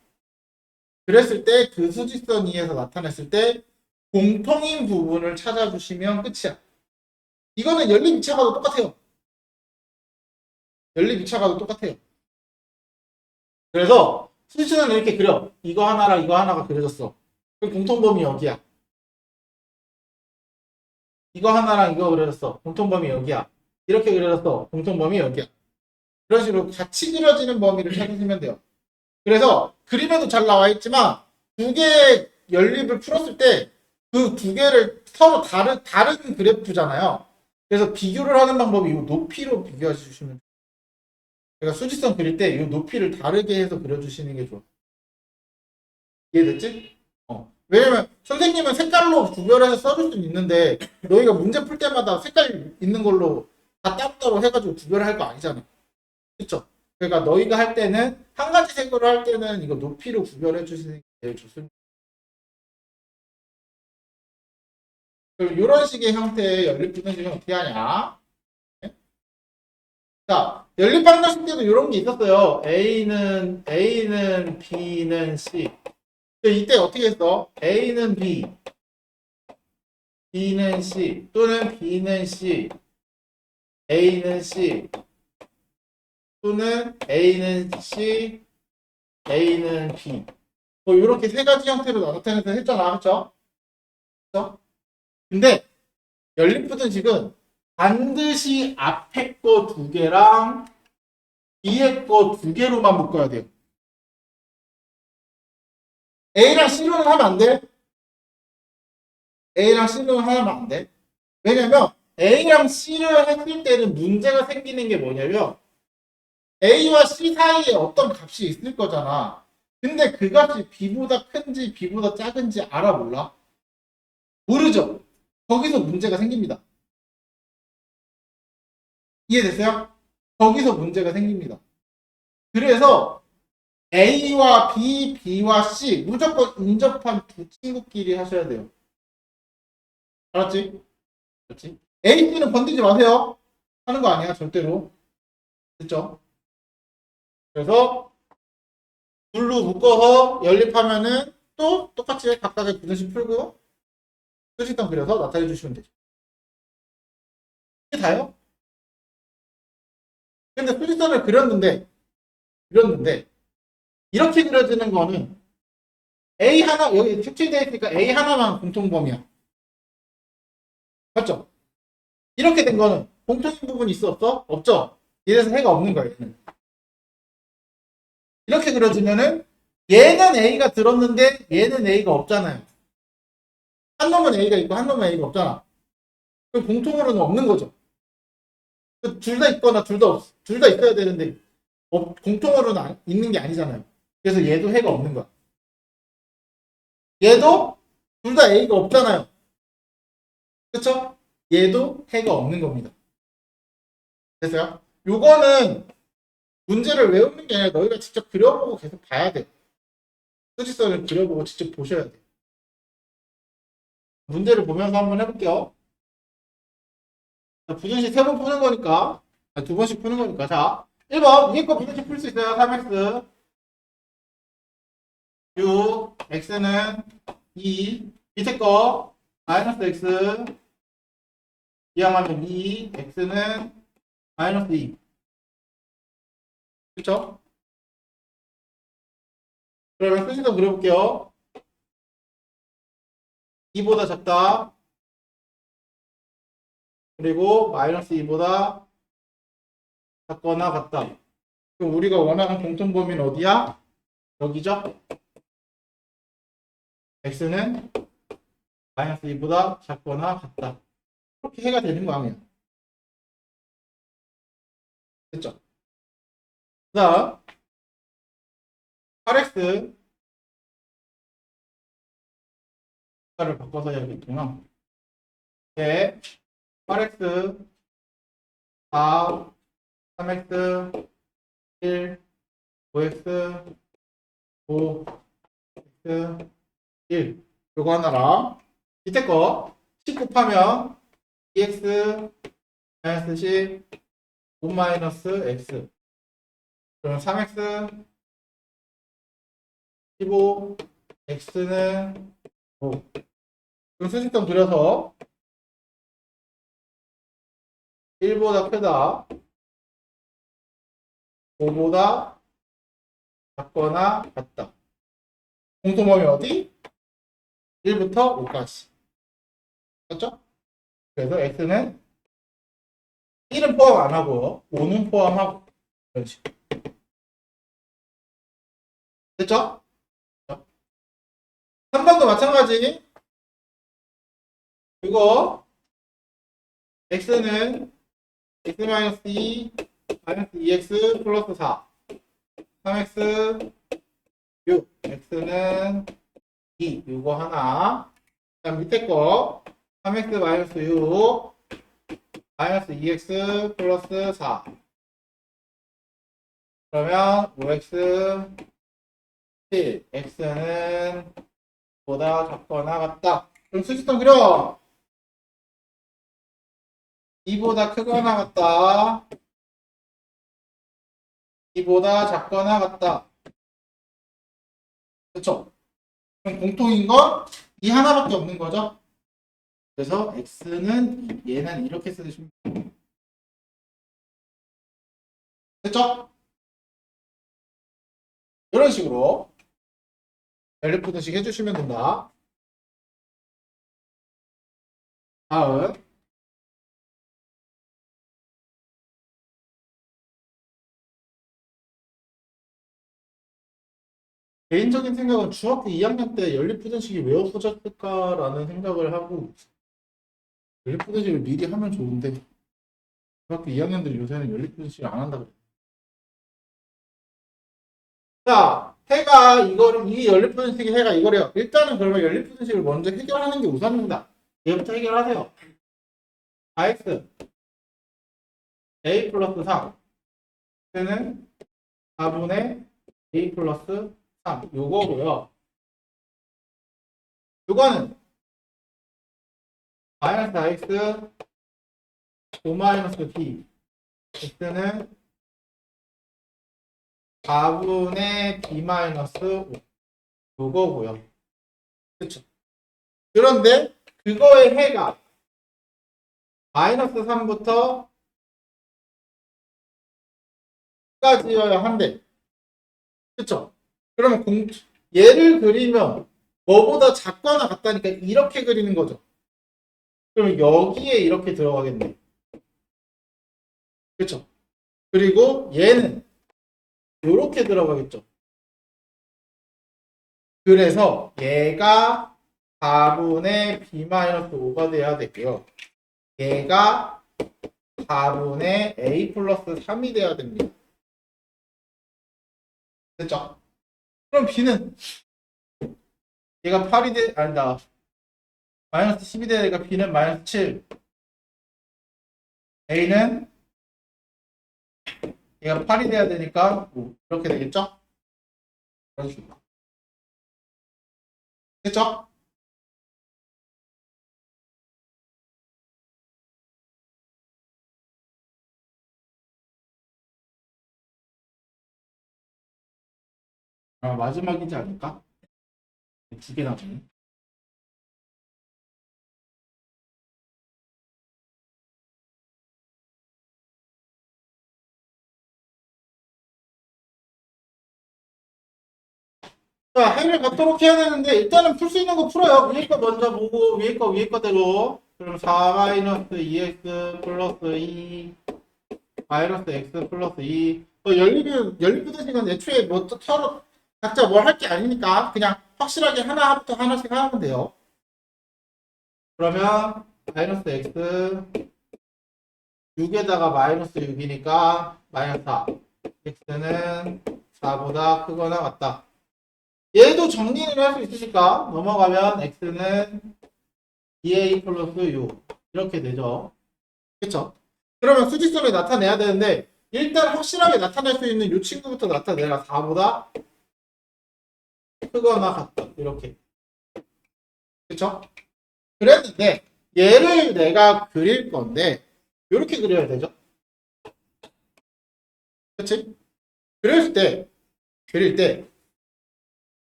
A: 그랬을 때 그 수직선 위에서 나타냈을 때 공통인 부분을 찾아주시면 끝이야. 이거는 연립 2차가도 똑같아요. 연립 2차가도 똑같아요. 그래서 수직선을 이렇게 그려. 이거 하나랑 이거 하나가 그려졌어. 그럼 공통범위 여기야. 이거 하나랑 이거 그려졌어. 공통범위 여기야. 이렇게 그려졌어. 공통범위 여기야. 이런 식으로 같이 그려지는 범위를 찾으시면 돼요. 그래서 그림에도 잘 나와 있지만 두 개의 연립을 풀었을 때 그 두 개를 서로 다른 그래프잖아요. 그래서 비교를 하는 방법이 이 높이로 비교해 주시면 돼요. 그러니까 수직선 그릴 때 이 높이를 다르게 해서 그려주시는 게 좋아. 이해됐지? 왜냐면 선생님은 색깔로 구별해서 써줄 수는 있는데 너희가 문제 풀 때마다 색깔 있는 걸로 다 따로따로 해가지고 구별할 거 아니잖아. 그쵸? 그러니까 너희가 할 때는 한 가지 색으로 할 때는 이거 높이로 구별해 주시는 게 제일 좋습니다. 그럼 이런 식의 형태의 연립분해식은 어떻게 하냐? 네? 자, 연립방정식 때도 이런 게 있었어요. A는 B는 C. 이때 어떻게 했어? A는 B, B는 C, 또는 B는 C, A는 C, 또는 A는 C, A는 B. 뭐 이렇게 세 가지 형태로 나타내서 했잖아, 그렇죠? 그렇죠? 근데 연립부등식은 반드시 앞에 거 두 개랑 뒤에 거 두 개로만 묶어야 돼요. A랑 C로는 하면 안 돼. A랑 C로는 하면 안 돼. 왜냐면 A랑 C를 했을 때는 문제가 생기는 게 뭐냐면 A와 C 사이에 어떤 값이 있을 거잖아. 근데 그 값이 B보다 큰지 B보다 작은지 알아 몰라? 모르죠? 거기서 문제가 생깁니다. 이해됐어요? 거기서 문제가 생깁니다. 그래서 A와 B, B와 C 무조건 인접한 두 친구끼리 하셔야 돼요. 알았지? 그렇지? A, B는 건드리지 마세요. 하는 거 아니야, 절대로. 됐죠? 그래서 둘로 묶어서 연립하면은 또 똑같이 각각의 분식 풀고 수식점 그려서 나타내 주시면 되죠. 이게 다요? 근데 수식선을 그렸는데 이렇게 그려지는 거는 A 하나 여기 특징되어 있으니까 A 하나만 공통범위야. 맞죠? 이렇게 된 거는 공통인 부분이 있어 없어? 없죠? 이래서 해가 없는 거예요. 얘는. 이렇게 그려지면은 얘는 A가 들었는데 얘는 A가 없잖아요. 한 놈은 A가 있고 한 놈은 A가 없잖아. 그럼 공통으로는 없는 거죠. 둘 다 있거나 둘 다 있어야 되는데 공통으로는 있는 게 아니잖아요. 그래서 얘도 해가 없는 거야. 얘도 둘 다 A가 없잖아요. 그렇죠? 얘도 해가 없는 겁니다. 됐어요? 요거는 문제를 외우는 게 아니라 너희가 직접 그려보고 계속 봐야 돼. 수직선을 그려보고 직접 보셔야 돼. 문제를 보면서 한번 해볼게요. 부등식 세 번 푸는 거니까, 두 번씩 푸는 거니까. 자, 1번 위에 거 부등식 풀 수 있어요. 3x 6, x는 2, 밑에 거 마이너스 x 이항하면 2, x는 마이너스 2. 그쵸? 그러면 수식선 그려볼게요. 2보다 작다. 그리고 마이너스 2보다 작거나 같다. 그럼 우리가 원하는 공통범위는 어디야? 여기죠? x는 마이너스 2보다 작거나 같다. 이렇게 해가 되는 거 아니야? 됐죠? 그 다음 8x 를 바꿔서 여기 있구나. 네, 8x 4, 3x 1, 5x 5x 1 요거 하나랑 밑에 거 10 곱하면 2x 마이너스 10 5 마이너스 x 그럼 3x 15 x는 5 그럼 수직점 그려서 1보다 크다 5보다 작거나 같다. 공통범위 어디? 1부터 5까지. 맞죠? 그래서 x는 1은 포함 안 하고요. 5는 포함하고. 이런 식으로. 됐죠? 3번도 마찬가지. 이거 x는 x-2 2x 플러스 4 3x 6 x는 2 이거 하나. 그다음 밑에 거 3x 6 2x 플러스 4 그러면 5x 7 x는 보다 작거나 같다. 그럼 수직선 그려. 2보다 크거나 같다. 2보다 작거나 같다. 그쵸? 그럼 공통인 건 이 하나밖에 없는 거죠. 그래서 x는 얘는 이렇게 쓰시면 됐죠? 이런 식으로 렐리프드식 해주시면 된다. 다음 개인적인 생각은 중학교 2학년 때 연립부등식이 왜 없어졌을까라는 생각을 하고 연립부등식을 미리 하면 좋은데 중학교 2학년들 요새는 연립부등식을 안 한다 그래. 자, 해가 이거를 이 연립부등식의 해가 이거래요. 일단은 그러면 연립부등식을 먼저 해결하는 게 우선입니다. 얘부터 해결하세요. 4x a 플러스 3 는 4분의 a 플러스 3 요거고요. 요거는 마이너스 4x 5 마이너스 b x는 4분의 b 마이너스 5 요거고요. 그쵸? 그런데 그거의 해가 마이너스 3부터 까지여야 한대. 그쵸? 그러면 얘를 그리면 뭐보다 작거나 같다니까 이렇게 그리는 거죠. 그러면 여기에 이렇게 들어가겠네. 그쵸? 그리고 얘는 이렇게 들어가겠죠. 그래서 얘가 4분의 b-5가 돼야 되고요. 얘가 4분의 a 플러스 3이 돼야 됩니다. 됐죠? 그럼 b는 얘가 8이 돼, 아니다. 마이너스 10이 되니까 b는 마이너스 7. a는 얘가 8이 돼야 되니까 이렇게 되겠죠? 그런 식으로. 됐죠? 아, 마지막이지 않을까? 두 개 남았네. 자, 해를 갖도록 해야 되는데 일단은 풀 수 있는 거 풀어요. 위에 거 먼저 보고 위에 거 위에 거대로. 그럼 4 마이너스 2x 플러스 2 마이너스 x 플러스 2. 연립부등 시간 애초에 뭐 서로 각자 뭘 할 게 아니니까 그냥 확실하게 하나부터 하나씩 하면 돼요. 그러면 마이너스 x 6에다가 마이너스 6이니까 마이너스 4. x는 4보다 크거나 같다. 얘도 정리를 할 수 있으니까 넘어가면 x는 2a 플러스 6 이렇게 되죠. 그쵸? 그러면 수직선을 나타내야 되는데 일단 확실하게 나타낼 수 있는 이 친구부터 나타내라. 4보다 크거나 같다. 이렇게. 그쵸? 그랬는데 얘를 내가 그릴 건데 이렇게 그려야 되죠. 그치? 그릴 때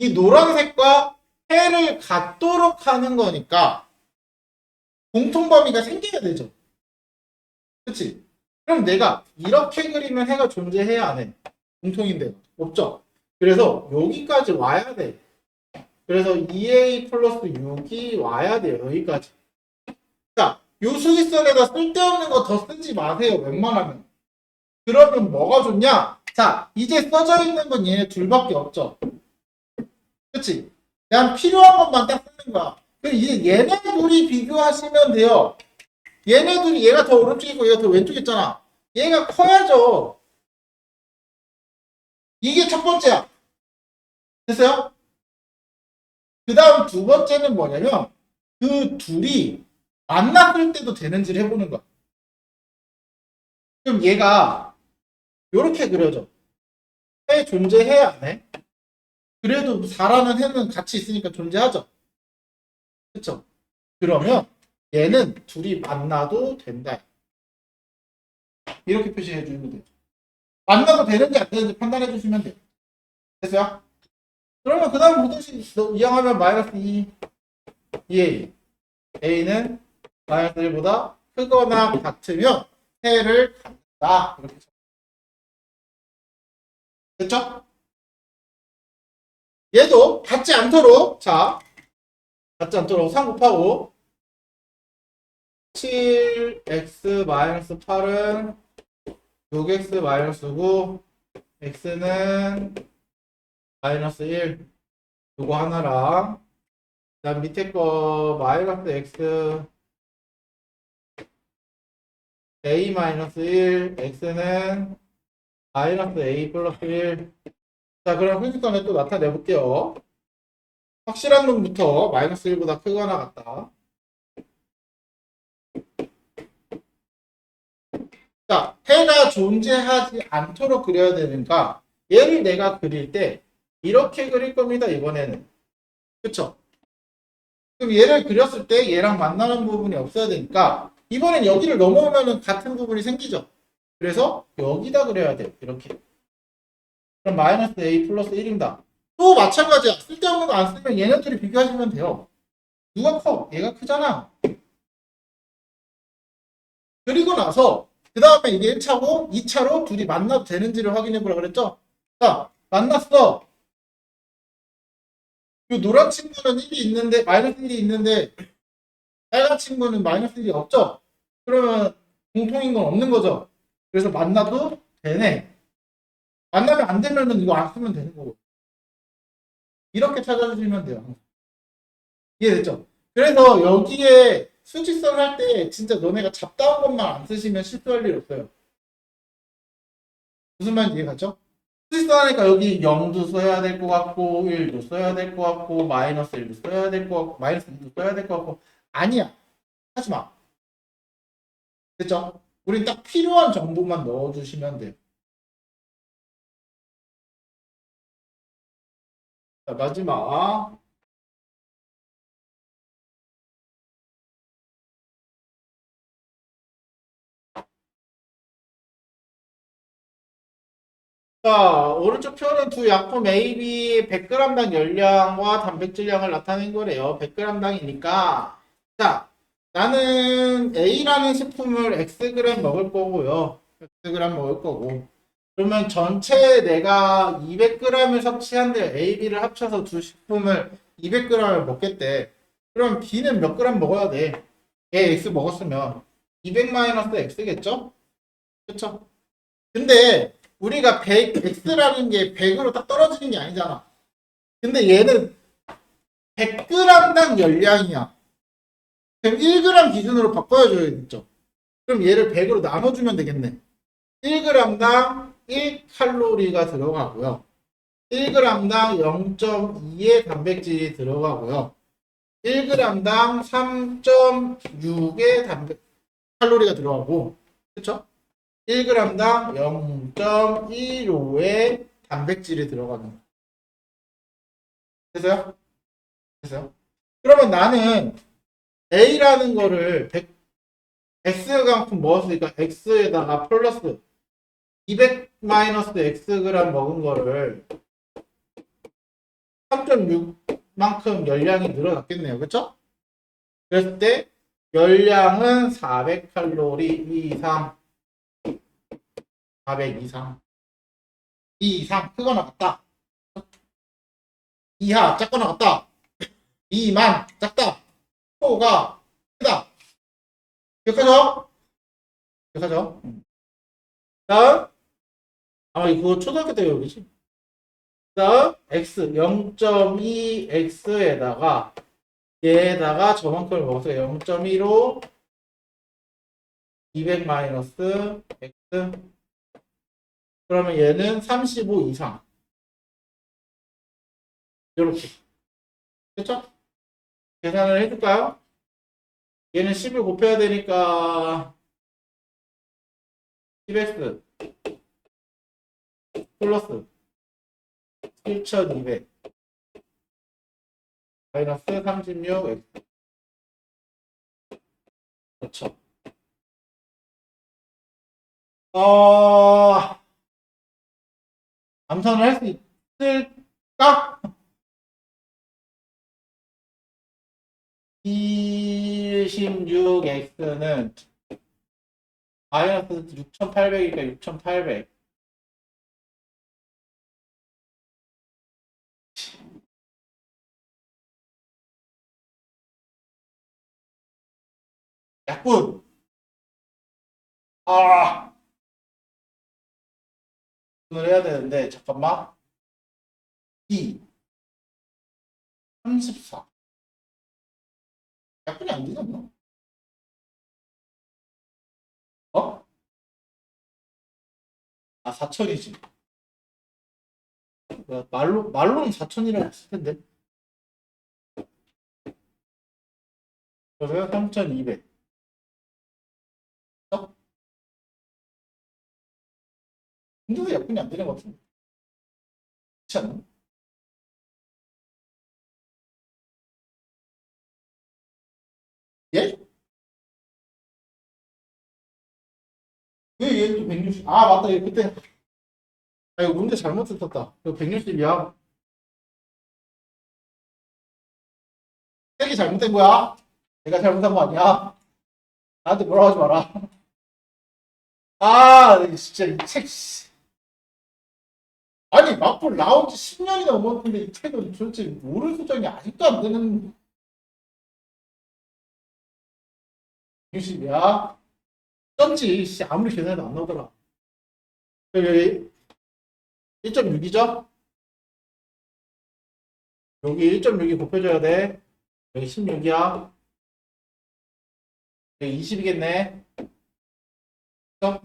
A: 이 노란색과 해를 같도록 하는 거니까 공통범위가 생겨야 되죠. 그치? 그럼 내가 이렇게 그리면 해가 존재해야 안 해? 공통인데 없죠? 그래서 여기까지 와야 돼. 그래서 2a 플러스 6이 와야 돼요. 여기까지. 자, 요 수직선에다 쓸데없는 거 더 쓰지 마세요. 웬만하면. 그러면 뭐가 좋냐? 자, 이제 써져 있는 건 얘네 둘밖에 없죠. 그치? 그냥 필요한 것만 딱 쓰는 거야. 그럼 이제 얘네 둘이 비교하시면 돼요. 얘네 둘이 얘가 더 오른쪽이고 얘가 더 왼쪽에 있잖아. 얘가 커야죠. 이게 첫 번째야. 됐어요? 그 다음 두 번째는 뭐냐면 그 둘이 만났을 때도 되는지를 해보는 거야. 그럼 얘가 이렇게 그려져. 해 존재해 안 해? 그래도 4라는 해는 같이 있으니까 존재하죠. 그쵸? 그러면 얘는 둘이 만나도 된다. 이렇게 표시해 주면 돼요. 만나도 되는지 안 되는지 판단해 주시면 돼요. 됐어요? 그러면 그 다음 보듯이 이항하면 마이너스 2a. a는 마이너스 1보다 크거나 같으면 해를 갖는다. 이렇게 됐죠? 얘도 같지 않도록 자 같지 않도록 3 곱하고 7x-8은 6x-9 x는 마이너스 1 요거 하나랑 그 다음 밑에 거 마이너스 x a 마이너스 1 x는 마이너스 a 플러스 1. 자 그럼 흐릿선에 또 나타내 볼게요. 확실한 놈부터 마이너스 1보다 크거나 같다. 자, 해가 존재하지 않도록 그려야 되니까 얘를 내가 그릴 때 이렇게 그릴 겁니다. 이번에는. 그쵸? 그럼 얘를 그렸을 때 얘랑 만나는 부분이 없어야 되니까 이번엔 여기를 넘어오면 같은 부분이 생기죠. 그래서 여기다 그려야 돼요. 이렇게. 그럼 마이너스 a 플러스 1입니다. 또 마찬가지야. 쓸데없는 거 안 쓰면 얘네 둘이 비교하시면 돼요. 누가 커? 얘가 크잖아. 그리고 나서 그 다음에 이게 1차고 2차로 둘이 만나도 되는지를 확인해 보라 그랬죠? 자, 만났어. 이 노란 친구는 1이 있는데 마이너스 1이 있는데 빨간 친구는 마이너스 1이 없죠? 그러면 공통인 건 없는 거죠? 그래서 만나도 되네. 만나면 안 되면은 이거 안 쓰면 되는 거고. 이렇게 찾아주시면 돼요. 이해됐죠? 그래서 여기에 수직선 할 때 진짜 너네가 잡다한 것만 안 쓰시면 실수할 일 없어요. 무슨 말인지 이해가죠? 수직선 하니까 여기 0도 써야 될 것 같고 1도 써야 될 것 같고 마이너스 1도 써야 될 것 같고 마이너스 2도 써야 될 것 같고 아니야. 하지 마. 됐죠? 우린 딱 필요한 정보만 넣어주시면 돼요. 자, 마지막. 자, 오른쪽 표는 두 약품 A, B 100g당 열량과 단백질량을 나타낸 거래요. 100g당이니까. 자, 나는 A라는 식품을 Xg 먹을 거고요. Xg 먹을 거고. 그러면 전체 내가 200g을 섭취한데 A, B를 합쳐서 두 식품을 200g을 먹겠대. 그럼 B는 몇 g 먹어야 돼? A, X 먹었으면 200-X겠죠? 그쵸? 근데 우리가 100x라는 게 100으로 딱 떨어지는 게 아니잖아. 근데 얘는 100g당 열량이야. 그럼 1g 기준으로 바꿔줘야겠죠. 그럼 얘를 100으로 나눠주면 되겠네. 1g당 1칼로리가 들어가고요. 1g당 0.2의 단백질이 들어가고요. 1g당 3.6의 칼로리가 들어가고, 그쵸? 1g당 0.15의 단백질이 들어가는 거예요. 됐어요? 됐어요? 그러면 나는 A라는 거를 X만큼 먹었으니까 X에다가 플러스 200-Xg 먹은 거를 3.6만큼 열량이 늘어났겠네요. 그쵸? 그랬을 때 열량은 400칼로리 이상 400 이상. 이 이상 크거나 같다. 이하 작거나 같다. 미만 작다. 호가 크다. 기억하죠? 기억하죠? 다음 아마 이거 초등학교 때 배우겠지? 다음 x 0.2x에다가 얘에다가 저만큼을 먹어서 0.1로 200 마이너스 x 그러면 얘는 35 이상 이렇게 됐죠? 계산을 해줄까요? 얘는 10을 곱해야 되니까 10x 플러스 7200 마이너스 36x 그렇죠. 암산을 할 수 있을까? 26x는 마이너스 6800이니까 6800 약분 아 분을 해야 되는데 잠깐만 2 34 약분이 안 되지 않나? 어? 아 4000이지 말로는 4000이라고 했을 텐데 그러면 3200 어? 근데도 약분이 안 되는 것 같은데 그렇지 않나? 예? 왜 얘도 160? 아 맞다 얘 그때 아 이거 문제 잘못 썼다 이거 160이야 색이 잘못된 거야 내가 잘못한 거 아니야 나한테 뭐라고 하지 마라 아 진짜 이 책 아니 마플 나온 지 10년이나 넘었는데 이 책은 도대체 모를 수정이 아직도 안 되는 160이야 쩐지 씨, 아무리 계산해도 안 나오더라 여기 1.6이죠? 여기 1.6이 곱해줘야 돼 여기 16이야 여기 20이겠네 그죠?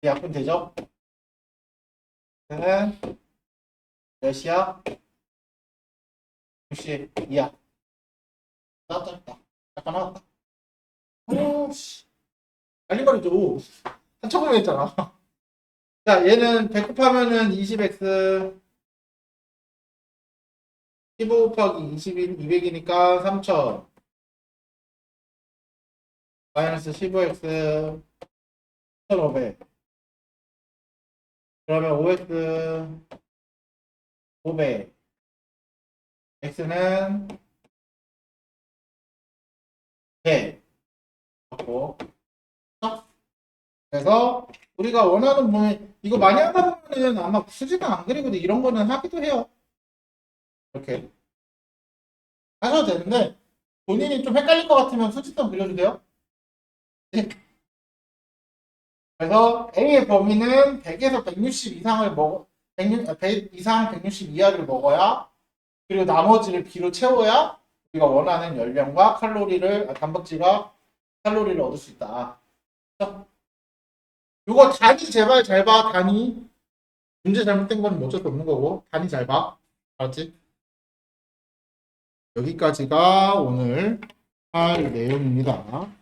A: 약분 되죠? 얘는 몇이야? 62야 나왔다 약간 나왔다 오씨 빨리 말해줘 한꺼번에 했잖아 자 얘는 100 곱하면은 20x 15 곱하기 20인 200이니까 3000 마이너스 15x 1500 그러면 5x 500 x는 100 맞고 그래서 우리가 원하는 부분 이거 많이 하다 보면은 아마 수직은 안 그리고도 이런 거는 하기도 해요 이렇게 하셔도 되는데 본인이 좀 헷갈릴 것 같으면 수직선 그려주세요 그래서 A의 범위는 100에서 160 이상을 100 이상 160 이하를 먹어야 그리고 나머지를 B로 채워야 우리가 원하는 열량과 단백질과 칼로리를 얻을 수 있다. 이거 단위 제발 잘 봐. 단위. 문제 잘못된 건 어쩔 수 없는 거고 단위 잘 봐. 알았지? 여기까지가 오늘 할 내용입니다.